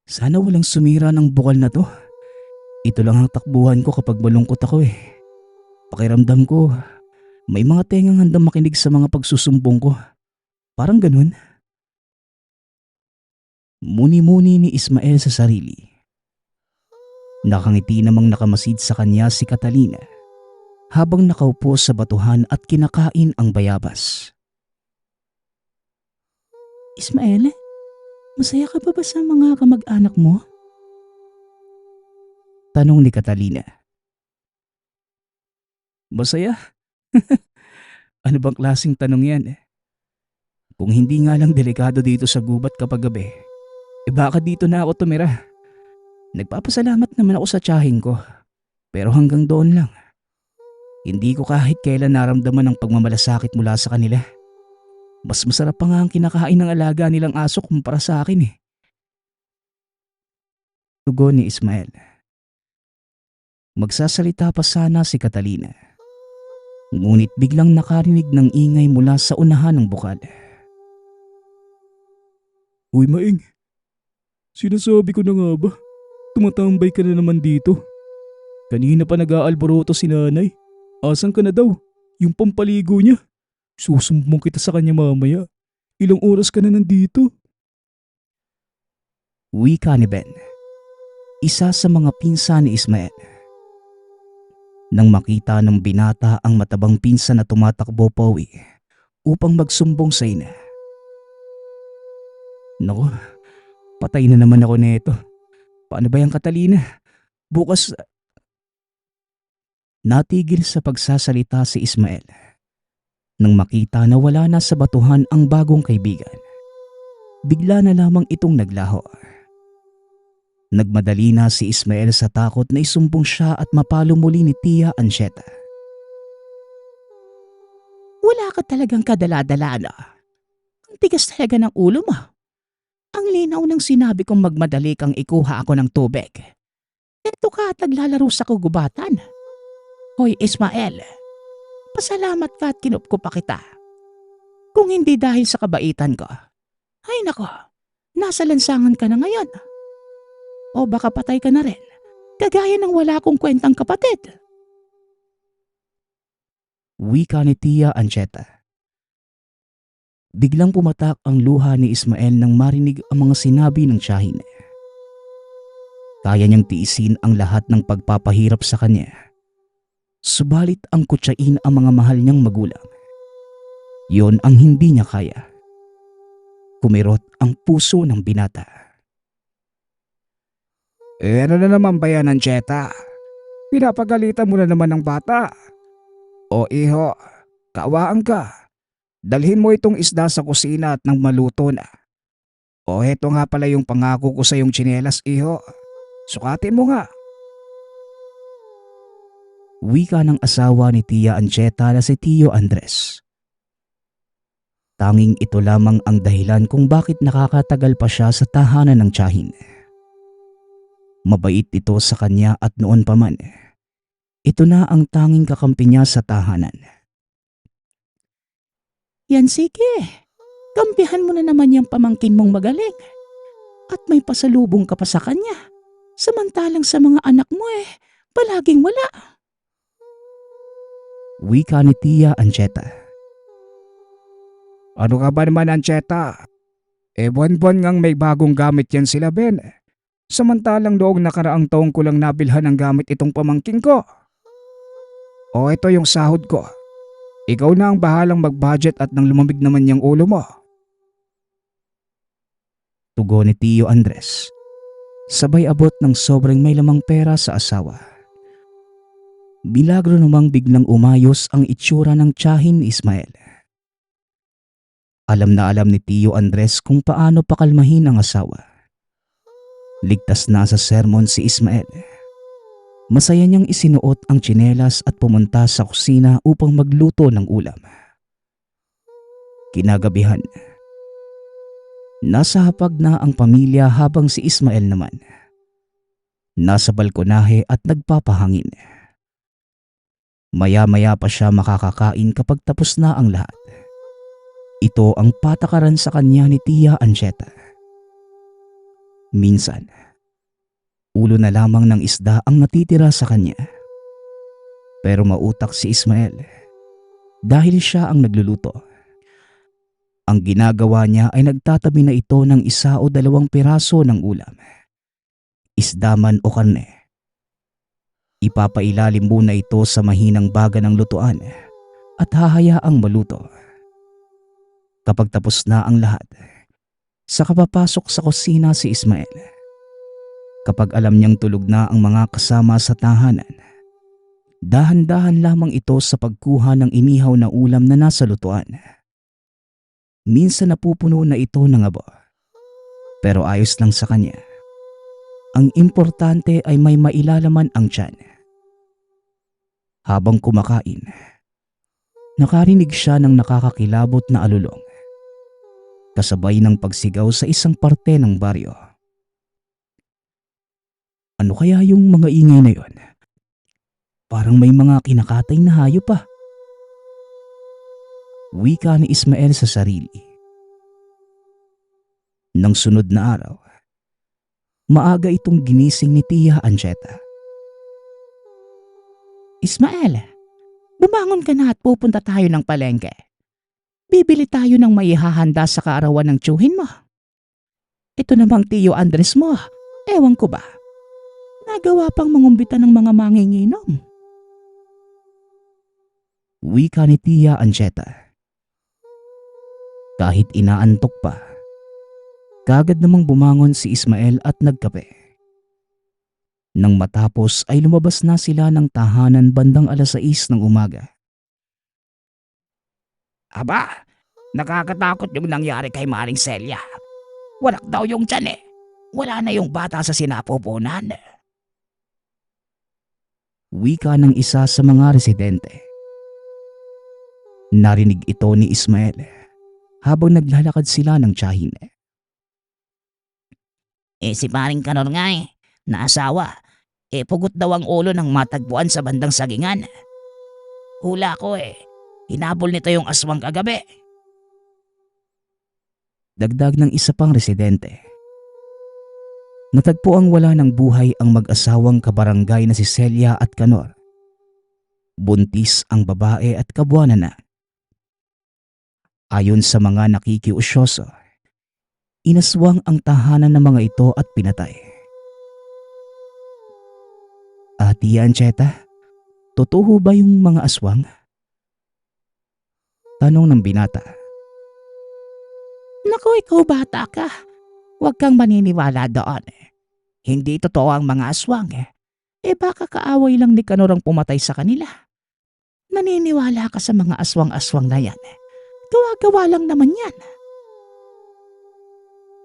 Sana walang sumira ng bukal na to. Ito lang ang takbuhan ko kapag malungkot ako eh. Pakiramdam ko, may mga tengang handang makinig sa mga pagsusumbong ko. Parang ganun. Muni-muni ni Ismael sa sarili. Nakangiti namang nakamasid sa kanya si Catalina habang nakaupo sa batuhan at kinakain ang bayabas. Ismael, masaya ka ba sa mga kamag-anak mo? Tanong ni Catalina. Masaya? Ano bang klaseng tanong yan? Kung hindi nga lang delikado dito sa gubat kapag gabi, baka dito na ako tumira. Nagpapasalamat naman ako sa tiyahin ko, pero hanggang doon lang. Hindi ko kahit kailan naramdaman ang pagmamalasakit mula sa kanila. Mas masarap pa nga ang kinakain ng alaga nilang aso kumpara sa akin eh. Tugon ni Ismael. Magsasalita pa sana si Catalina. Ngunit biglang nakarinig ng ingay mula sa unahan ng bukal. Uy Maing, sinasabi ko na nga ba? Tumatambay ka na naman dito. Kanina pa nag-aalboroto si nanay. Asan ka na daw? Yung pampaligo niya. Susumbong kita sa kanya mamaya. Ilang oras ka na nandito? Wika ni Ben, isa sa mga pinsan ni Ismael. Nang makita ng binata ang matabang pinsan na tumatakbo pa uwi upang magsumbong sa ina. Naku, patay na naman ako nito. Paano ba yung Catalina? Bukas... Natigil sa pagsasalita si Ismael nang makita na wala na sa batuhan ang bagong kaibigan. Bigla na lamang itong naglaho. Nagmadali na si Ismael sa takot na isumbong siya at mapalo muli ni Tia Ancheta. Wala ka talagang kadala-dala na. Ang tigas talaga ng ulo mo. Ang linaw ng sinabi kong magmadali kang ikuha ako ng tubig. Eto ka at naglalaro sa kugubatan. Hoy Ismael, pasalamat ka at kinupko pa kita. Kung hindi dahil sa kabaitan ko, ay nako, nasa lansangan ka na ngayon. O baka patay ka na rin, kagaya ng wala akong kwentang kapatid. Wika ni Tia Ancheta. Biglang pumatak ang luha ni Ismael nang marinig ang mga sinabi ng tiyahin. Kaya niyang tiisin ang lahat ng pagpapahirap sa kanya. Subalit ang kutsain ang mga mahal niyang magulang. Yon ang hindi niya kaya. Kumirot ang puso ng binata. Ano na naman ba yan, Ancheta? Pinapagalitan mo na naman ng bata. O iho, kaawaan ka. Dalhin mo itong isda sa kusina at nang maluto na. O heto nga pala yung pangako ko sa yung tsinelas, iho. Sukatin mo nga. Wika ng asawa ni Tia Ancheta na si Tio Andres. Tanging ito lamang ang dahilan kung bakit nakakatagal pa siya sa tahanan ng tiyahin. Mabait ito sa kanya at noon pa man. Ito na ang tanging kakampi niya sa tahanan. Yan sige, kampihan mo na naman yung pamangkin mong magaling. At may pasalubong ka pa sa kanya. Samantalang sa mga anak mo palaging wala. Wika ni Tia Ancheta. Ano ka ba naman, Ancheta? Buwan-buwan ngang may bagong gamit yan sila, Ben. Samantalang noong nakaraang taong ko lang nabilhan ng gamit itong pamangkin ko. O ito yung sahod ko. Ikaw na ang bahalang mag-budget at nang lumamig naman yung ulo mo. Tugon ni Tio Andres. Sabay abot ng sobrang may lamang pera sa asawa. Milagro namang biglang umayos ang itsura ng tiyahin ni Ismael. Alam na alam ni Tio Andres kung paano pakalmahin ang asawa. Ligtas na sa sermon si Ismael. Masaya niyang isinuot ang tsinelas at pumunta sa kusina upang magluto ng ulam. Kinagabihan, Nasa hapag na ang pamilya habang si Ismael naman nasa balkonahe at nagpapahangin. Maya-maya pa siya makakakain kapag tapos na ang lahat. Ito ang patakaran sa kanya ni Tia Ancheta. Minsan, ulo na lamang ng isda ang natitira sa kanya. Pero mautak si Ismael dahil siya ang nagluluto. Ang ginagawa niya ay nagtatabi na ito ng 1 o 2 piraso ng ulam, isda man o karne. Ipapailalim muna ito sa mahinang baga ng lutuan at hahayaang maluto. Kapag tapos na ang lahat, saka papasok sa kusina si Ismael. Kapag alam niyang tulog na ang mga kasama sa tahanan, dahan-dahan lamang ito sa pagkuha ng inihaw na ulam na nasa lutuan. Minsan napupuno na ito ng abo, pero ayos lang sa kanya. Ang importante ay may mailalaman ang tiyan. Habang kumakain, nakarinig siya ng nakakakilabot na alulong, kasabay ng pagsigaw sa isang parte ng baryo. Ano kaya yung mga ingay na yon? Parang may mga kinakatay na hayop pa. Wika ni Ismael sa sarili. Nang sunod na araw, maaga itong ginising ni Tia Ancheta. Ismael, bumangon ka na at pupunta tayo ng palengke. Bibili tayo ng maihahanda sa kaarawan ng tiyuhin mo. Ito namang Tiyo Andres mo, ewan ko ba, nagawa pang mangumbita ng mga manginginom. Wika ni Tia Ancheta. Kahit inaantok pa, kagad namang bumangon si Ismael at nagkape. Nang matapos ay lumabas na sila ng tahanan bandang 6:00 ng umaga. Aba, nakakatakot yung nangyari kay Maring Celia. Warak daw yung tiyan eh. Wala na yung bata sa sinapupunan. Wika ng isa sa mga residente. Narinig ito ni Ismael habang naglalakad sila ng tiyahin. Si Maring Kanor nga naasawa. Pugot daw ang ulo ng matagpuan sa bandang Sagingan. Hula ko hinabol nito yung aswang kagabi. Dagdag ng isa pang residente. Natagpo ang wala ng buhay ang mag-asawang kabarangay na si Celia at Kanor. Buntis ang babae at kabuwanan na. Ayon sa mga nakikiusyoso, inaswang ang tahanan ng mga ito at pinatay. Tia Ancheta, totoo ba yung mga aswang? Tanong ng binata. Naku, ikaw bata ka. Huwag kang maniniwala doon. Hindi totoo ang mga aswang. Baka kaaway lang ni Kanor ang pumatay sa kanila. Naniniwala ka sa mga aswang-aswang na yan. Gawa-gawa lang naman yan.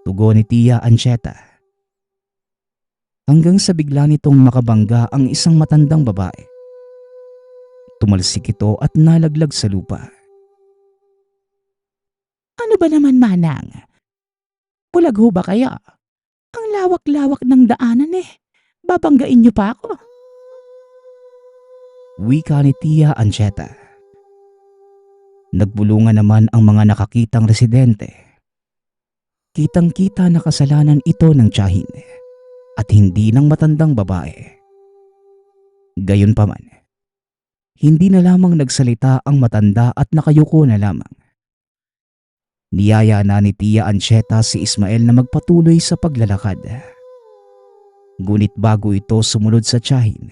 Tugon ni Tia Ancheta. Hanggang sa bigla nitong makabangga ang isang matandang babae. Tumalsik ito at nalaglag sa lupa. Ano ba naman, Manang? Bulag ho ba kaya? Ang lawak-lawak ng daanan Babanggain niyo pa ako. Wika ni Tia Ancheta. Nagbulungan naman ang mga nakakitang residente. Kitang-kita na kasalanan ito ng tiyahin at hindi ng matandang babae. Gayunpaman, hindi na lamang nagsalita ang matanda at nakayuko na lamang. Niyaya na ni Tia Ancheta si Ismael na magpatuloy sa paglalakad. Ngunit bago ito sumunod sa tiyahin,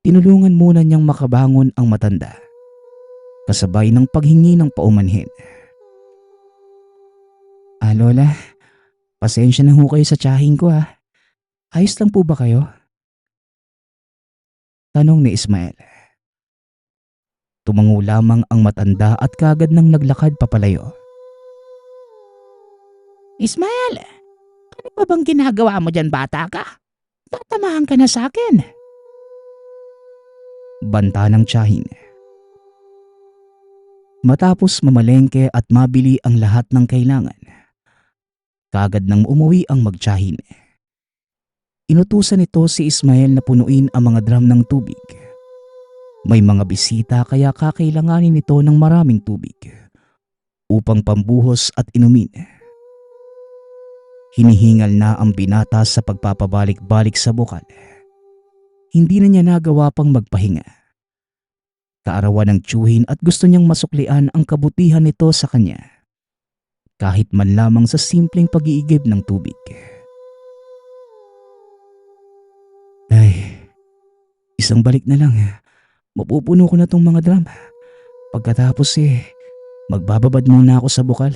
tinulungan muna niyang makabangon ang matanda, kasabay ng paghingi ng paumanhin. Lola, pasensya na ho kayo sa tiyahin ko Ayos lang po ba kayo? Tanong ni Ismael. Tumango lamang ang matanda at kagad nang naglakad papalayo. Ismael, ano pa bang ginagawa mo dyan, bata ka? Tatamahan ka na sa akin. Banta ng tiyahin. Matapos mamalengke at mabili ang lahat ng kailangan, Kaagad nang umuwi ang magtiyahin. Inutusan nito si Ismael na punuin ang mga drum ng tubig. May mga bisita kaya kakailanganin nito ng maraming tubig upang pambuhos at inumin. Hinihingal na ang binata sa pagpapabalik-balik sa bukal. Hindi na niya nagawa pang magpahinga. Kaarawan ng tiyuhin at gusto niyang masuklian ang kabutihan nito sa kanya. Kahit man lamang sa simpleng pag-iigib ng tubig. Ay, isang balik na lang. Mapupuno ko na tong mga drum. Pagkatapos magbababad muna ako sa bukal.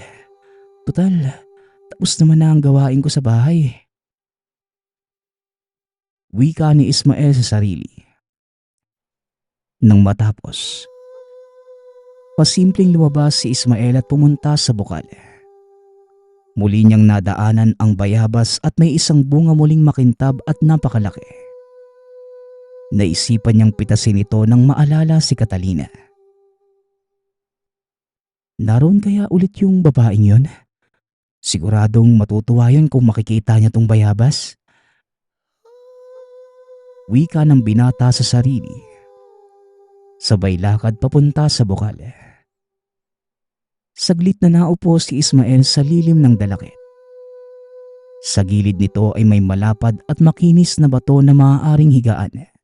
Total, tapos naman na ang gawain ko sa bahay. Wika ni Ismael sa sarili. Nang matapos, pasimpleng lumabas si Ismael at pumunta sa bukal. Muli niyang nadaanan ang bayabas at may isang bunga muling makintab at napakalaki. Naisipan niyang pitasin ito nang maalala si Catalina. Naroon kaya ulit yung babaeng yon? Siguradong matutuwa yun kung makikita niya tong bayabas. Wika ng binata sa sarili. Sabay lakad papunta sa bukal. Saglit na naupo si Ismael sa lilim ng dalakit. Sa gilid nito ay may malapad at makinis na bato na maaaring higaan.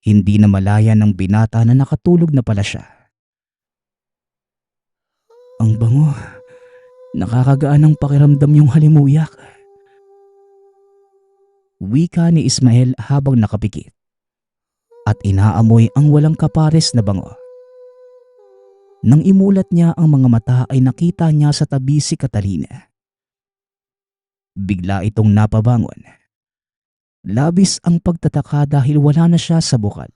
Hindi na malaya ng binata na nakatulog na pala siya. Ang bango. Nakakagaan ng pakiramdam yung halimuyak. Wika ni Ismael habang nakapikit. At inaamoy ang walang kapares na bango. Nang imulat niya ang mga mata ay nakita niya sa tabi si Catalina. Bigla itong napabangon. Labis ang pagtataka dahil wala na siya sa bukal.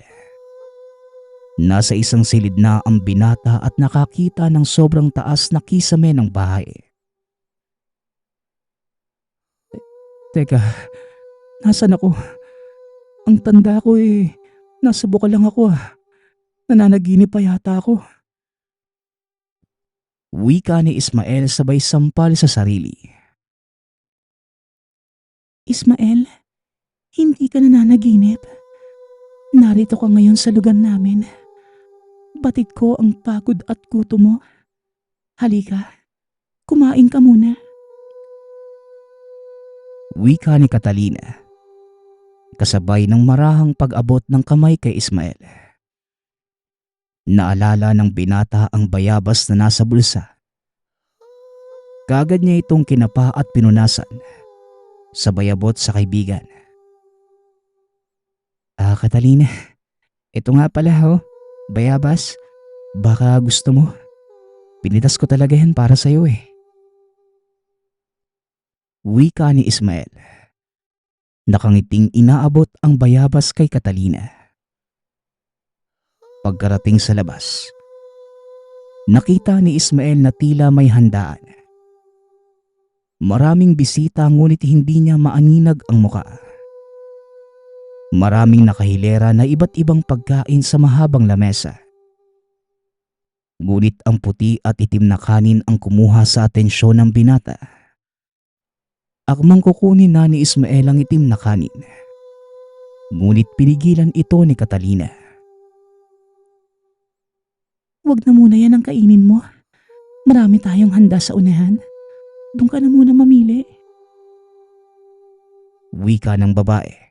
Nasa isang silid na ang binata at nakakita ng sobrang taas na kisame ng bahay. Teka, nasan ako? Ang tanda ko nasa bukal lang ako Nananaginip pa yata ako. Wika ni Ismael sabay sampal sa sarili. Ismael, hindi ka nananaginip. Narito ka ngayon sa lugar namin. Batid ko ang pagod at gutom mo. Halika, kumain ka muna. Wika ni Catalina. Kasabay ng marahang pag-abot ng kamay kay Ismael. Naalala ng binata ang bayabas na nasa bulsa. Kaagad niya itong kinapa at pinunasan. Sabay abot sa kaibigan. Catalina, ito nga pala bayabas. Baka gusto mo. Pinitas ko talaga yan para sa'yo Wika ni Ismael. Nakangiting inaabot ang bayabas kay Catalina. Pagkarating sa labas, nakita ni Ismael na tila may handaan. Maraming bisita ngunit hindi niya maaninag ang muka. Maraming nakahilera na iba't ibang pagkain sa mahabang lamesa. Ngunit ang puti at itim na kanin ang kumuha sa atensyon ng binata. Akmang kukunin na ni Ismael ang itim na kanin. Ngunit pinigilan ito ni Catalina. Huwag na muna yan ang kainin mo. Marami tayong handa sa unahan. Doon ka na muna mamili. Wika ng babae.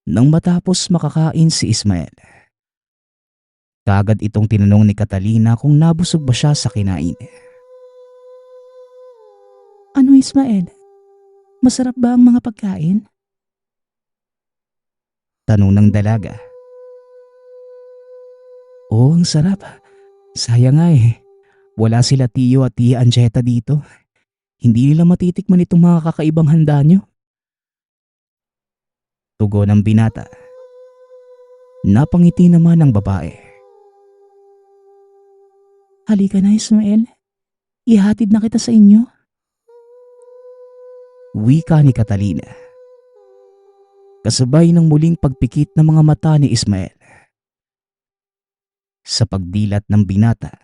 Nang matapos makakain si Ismael, kaagad itong tinanong ni Catalina kung nabusog ba siya sa kinain. Ano Ismael? Masarap ba ang mga pagkain? Tanong ng dalaga. Oo, ang sarap. Sayang nga wala sila Tio at Tia Anjeta dito. Hindi nila matitikman itong mga kakaibang handa nyo. Tugon ng binata. Napangiti naman ang babae. Halika na Ismael. Ihatid na kita sa inyo. Wika ni Catalina. Kasabay ng muling pagpikit ng mga mata ni Ismael. Sa pagdilat ng binata,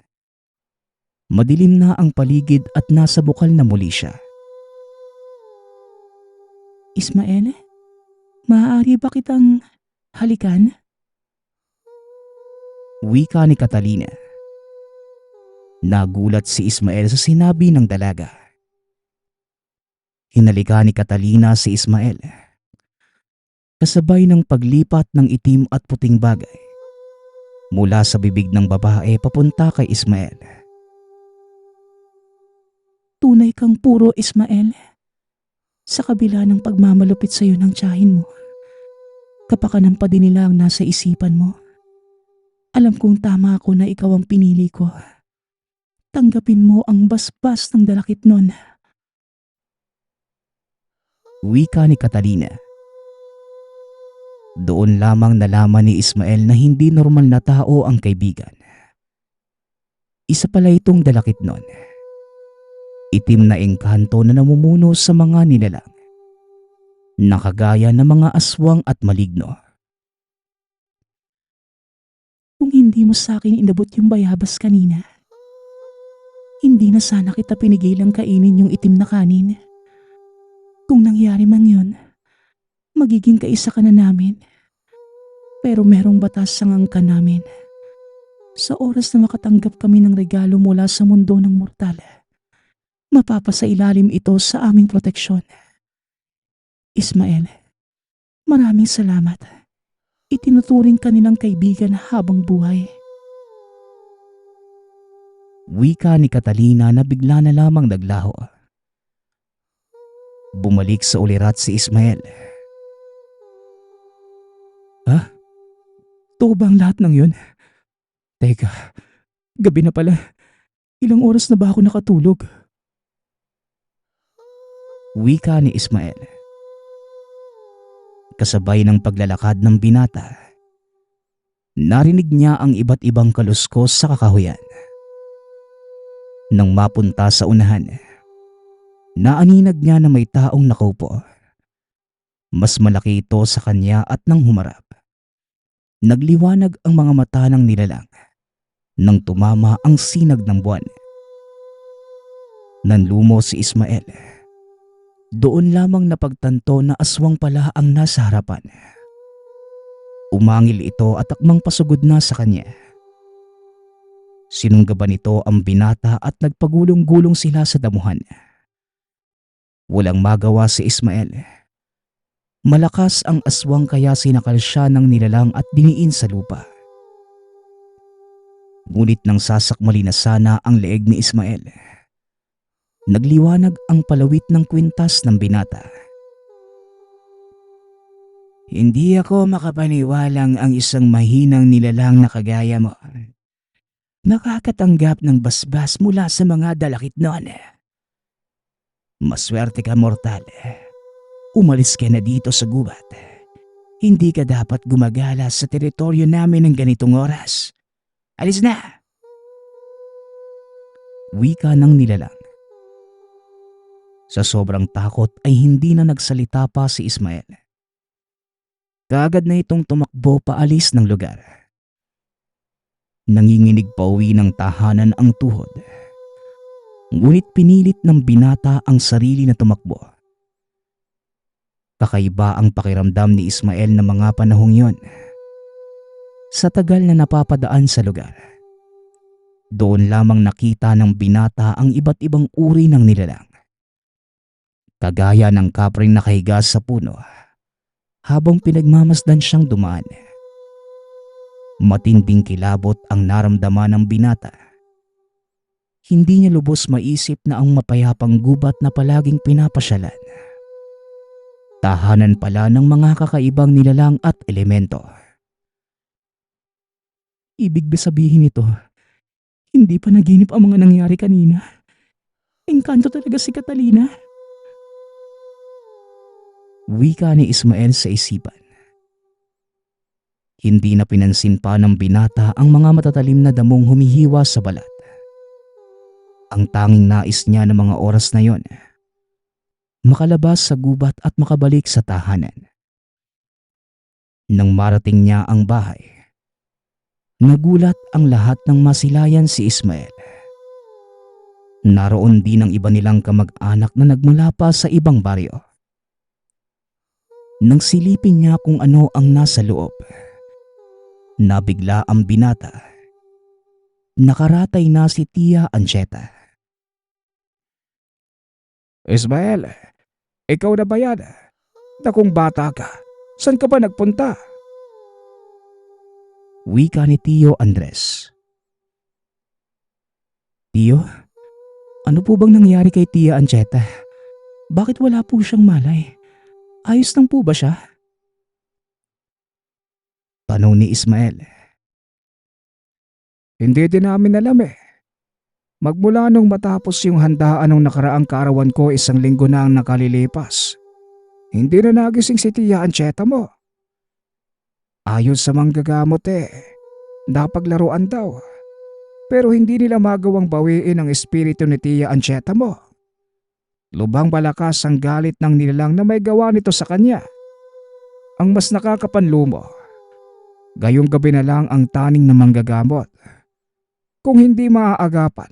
Madilim na ang paligid at nasa bukal na muli siya. Ismael, maaari ba kitang halikan? Wika ni Catalina. Nagulat si Ismael sa sinabi ng dalaga. Hinalika ni Catalina si Ismael. Kasabay ng paglipat ng itim at puting bagay mula sa bibig ng babae papunta kay Ismael. Tunay kang puro, Ismael. Sa kabila ng pagmamalupit sa iyo ng tiyahin mo, kapakanan pa din nila ang nasa isipan mo. Alam kong tama ako na ikaw ang pinili ko. Tanggapin mo ang basbas ng dalakit nun. Wika ni Catalina. Doon lamang nalaman ni Ismael na hindi normal na tao ang kaibigan. Isa pala itong dalakit nun. Itim na engkanto na namumuno sa mga nilalang. Nakagaya ng mga aswang at maligno. Kung hindi mo sa akin inabot yung bayabas kanina, hindi na sana kita pinigilang kainin yung itim na kanin. Kung nangyari man yun, magiging kaisa ka na namin. Pero merong batas ang angka namin. Sa oras na makatanggap kami ng regalo mula sa mundo ng mortal, mapapasailalim ito sa aming proteksyon. Ismael, maraming salamat. Itinuturing ka nilang kaibigan habang buhay. Wika ni Catalina na bigla na lamang naglaho. Bumalik sa ulirat si Ismael. Totoo ba ang lahat ng yun? Teka, gabi na pala. Ilang oras na ba ako nakatulog? Wika ni Ismael. Kasabay ng paglalakad ng binata, narinig niya ang iba't ibang kaluskos sa kakahuyan. Nang mapunta sa unahan, naaninag niya na may taong nakaupo. Mas malaki ito sa kanya at nang humarap, nagliwanag ang mga mata ng nilalang nang tumama ang sinag ng buwan. Nanlumo si Ismael. Doon lamang napagtanto na aswang pala ang nasa harapan. Umangil ito at akmang pasugod na sa kanya. Sinunggaban nito ang binata at nagpagulong-gulong sila sa damuhan. Walang magawa si Ismael. Malakas ang aswang kaya sinakal siya ng nilalang at diniin sa lupa. Ngunit nang sasakmali na sana ang leeg ni Ismael, nagliwanag ang palawit ng kwintas ng binata. Hindi ako makapaniwalang ang isang mahinang nilalang na kagaya mo nakakatanggap ng basbas mula sa mga dalakit noon. Maswerte ka, mortal. Umalis ka na dito sa gubat. Hindi ka dapat gumagala sa teritoryo namin ng ganitong oras. Alis na! Wika ng nilalang. Sa sobrang takot ay hindi na nagsalita pa si Ismael. Kaagad na itong tumakbo paalis ng lugar. Nanginginig pa uwi ng tahanan ang tuhod. Ngunit pinilit ng binata ang sarili na tumakbo. Kakaiba ang pakiramdam ni Ismael na mga panahong yon. Sa tagal na napapadaan sa lugar, doon lamang nakita ng binata ang iba't ibang uri ng nilalang. Kagaya ng kapring nakahiga sa puno habang pinagmamasdan siyang dumaan. Matinding kilabot ang naramdaman ng binata. Hindi niya lubos maisip na ang mapayapang gubat na palaging pinapasyalan, tahanan pala ng mga kakaibang nilalang at elemento. Ibig ba sabihin nito, hindi pa naginip ang mga nangyari kanina? Engkanto talaga si Catalina. Wika ni Ismael sa isipan. Hindi na pinansin pa ng binata ang mga matatalim na damong humihiwa sa balat. Ang tanging nais niya ng mga oras na yon, makalabas sa gubat at makabalik sa tahanan. Nang marating niya ang bahay, nagulat ang lahat ng masilayan si Ismael. Naroon din ang iba nilang kamag-anak na nagmula pa sa ibang baryo. Nang silipin niya kung ano ang nasa loob, nabigla ang binata. Nakaratay na si Tia Ancheta. Ismael, ikaw na ba yan? Nakong bata ka. Saan ka ba nagpunta? Wika ni Tio Andres. Tio, ano po bang nangyari kay Tia Ancheta? Bakit wala po siyang malay? Ayos lang po ba siya? Tanong ni Ismael. Hindi din namin alam eh. Magmula nung matapos yung handaan ng nakaraang kaarawan ko 1 linggo na ang nakalilipas. Hindi na nagising si Tia Ancheta mo. Ayon sa manggagamot napaglaruan daw. Pero hindi nila magawang bawiin ang espiritu ni Tia Ancheta mo. Lubhang balakas ang galit ng nilalang na may gawa nito sa kanya. Ang mas nakakapanlumo, gayong gabi na lang ang taning na manggagamot. Kung hindi maaagapan,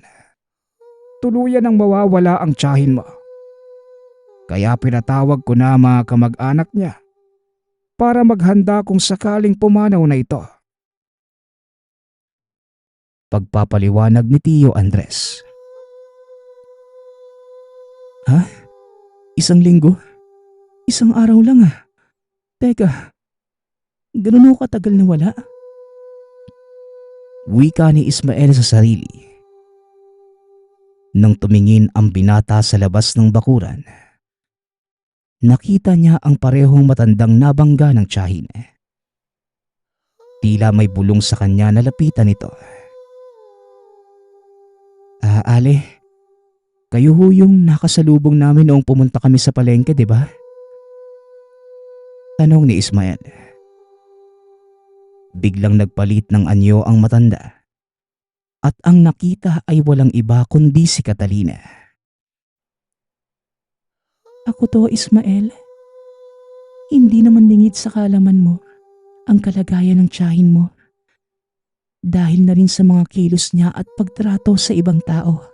tuluyan ang mawawala ang tiyahin mo. Kaya pinatawag ko na mga kamag-anak niya para maghanda kung sakaling pumanaw na ito. Pagpapaliwanag ni Tio Andres. Ha? 1 linggo? 1 araw lang ah. Teka, ganun ako katagal na wala? Wika ni Ismael sa sarili. Nang tumingin ang binata sa labas ng bakuran, nakita niya ang parehong matandang nabangga ng tiyahin. Tila may bulong sa kanya na lapitan nito. Ale, kayo ho yung nakasalubong namin noong pumunta kami sa palengke, di ba? Tanong ni Ismael. Biglang nagpalit ng anyo ang matanda at ang nakita ay walang iba kundi si Catalina. Ako to, Ismael. Hindi naman lingid sa kaalaman mo ang kalagayan ng tiyahin mo. Dahil na rin sa mga kilos niya at pagtrato sa ibang tao.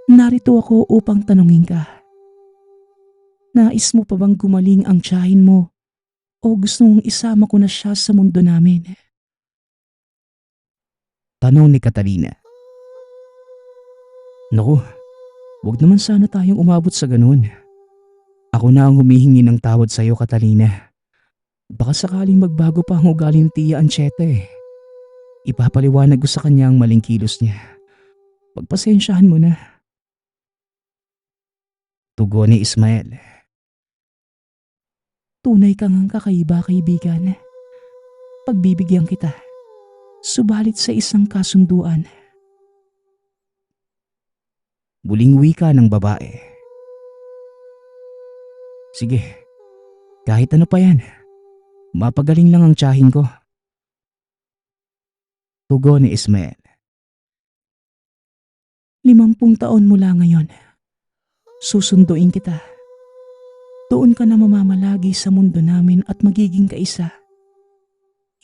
Narito ako upang tanungin ka. Nais mo pa bang gumaling ang tiyahin mo o gusto mong isama ko na siya sa mundo namin? Tanong ni Catalina. Naku, wag naman sana tayong umabot sa ganun. Ako na ang humihingi ng tawad sa iyo, Catalina. Baka sakaling magbago pa ang ugali ni Tia Ancheta Ipapaliwanag ko sa kanya ang maling kilos niya. Pagpasensyahan mo na. Tugon ni Ismael. Tunay kang kakaiba, kaibigan. Pagbibigyan kita. Subalit sa isang kasunduan. Muling wika ng babae. Sige, kahit ano pa yan. Mapagaling lang ang tiyahin ko. Tugon ni Ismael. 50 taon mula ngayon. Susunduin kita. Doon ka na mamamalagi sa mundo namin at magiging kaisa.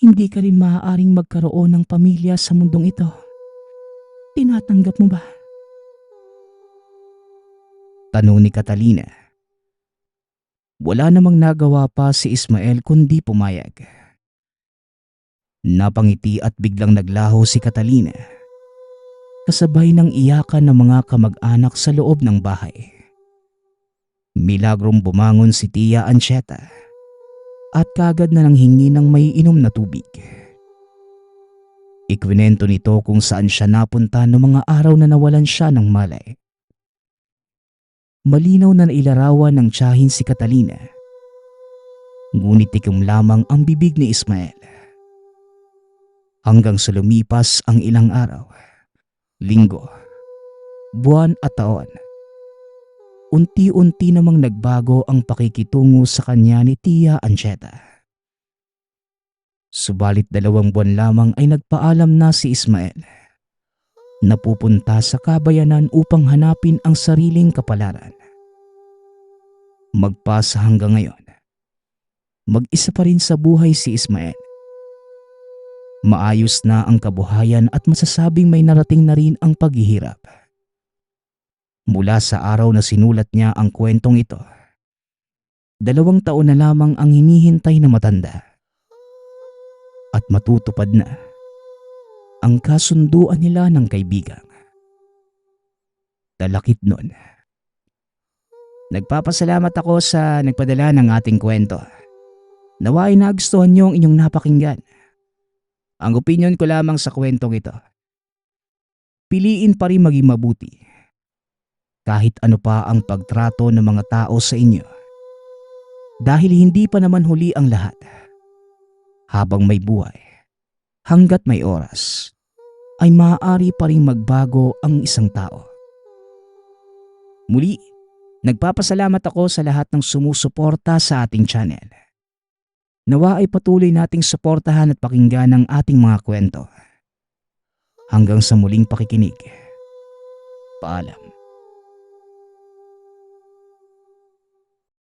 Hindi ka rin maaaring magkaroon ng pamilya sa mundong ito. Tinatanggap mo ba? Tanong ni Catalina. Wala namang nagawa pa si Ismael kundi pumayag. Napangiti at biglang naglaho si Catalina. Kasabay ng iyakan ng mga kamag-anak sa loob ng bahay. Milagrong bumangon si Tia Ancheta at kagad na nanghingi ng may inom na tubig. Ikwinento nito kung saan siya napunta noong mga araw na nawalan siya ng malay. Malinaw na nailarawan ng tiyahin si Catalina. Ngunit tikom lamang ang bibig ni Ismael. Hanggang sa lumipas ang ilang araw, linggo, buwan at taon. Unti-unti namang nagbago ang pakikitungo sa kanya ni Tia Ancheta. Subalit 2 buwan lamang ay nagpaalam na si Ismael. Napupunta sa kabayanan upang hanapin ang sariling kapalaran. Magpasa hanggang ngayon, mag-isa pa rin sa buhay si Ismael. Maayos na ang kabuhayan at masasabing may narating na rin ang paghihirap. Mula sa araw na sinulat niya ang kwentong ito, 2 taon na lamang ang hinihintay na matanda at matutupad na ang kasunduan nila ng kaibigan. Talakit nun. Nagpapasalamat ako sa nagpadala ng ating kwento. Nawa ay nagustuhan niyo ang inyong napakinggan. Ang opinyon ko lamang sa kwentong ito, piliin pa rin maging mabuti kahit ano pa ang pagtrato ng mga tao sa inyo. Dahil hindi pa naman huli ang lahat. Habang may buhay, hanggat may oras, ay maaari pa rin magbago ang isang tao. Muli, nagpapasalamat ako sa lahat ng sumusuporta sa ating channel. Nawa ay patuloy nating suportahan at pakinggan ang ating mga kwento. Hanggang sa muling pakikinig. Paalam.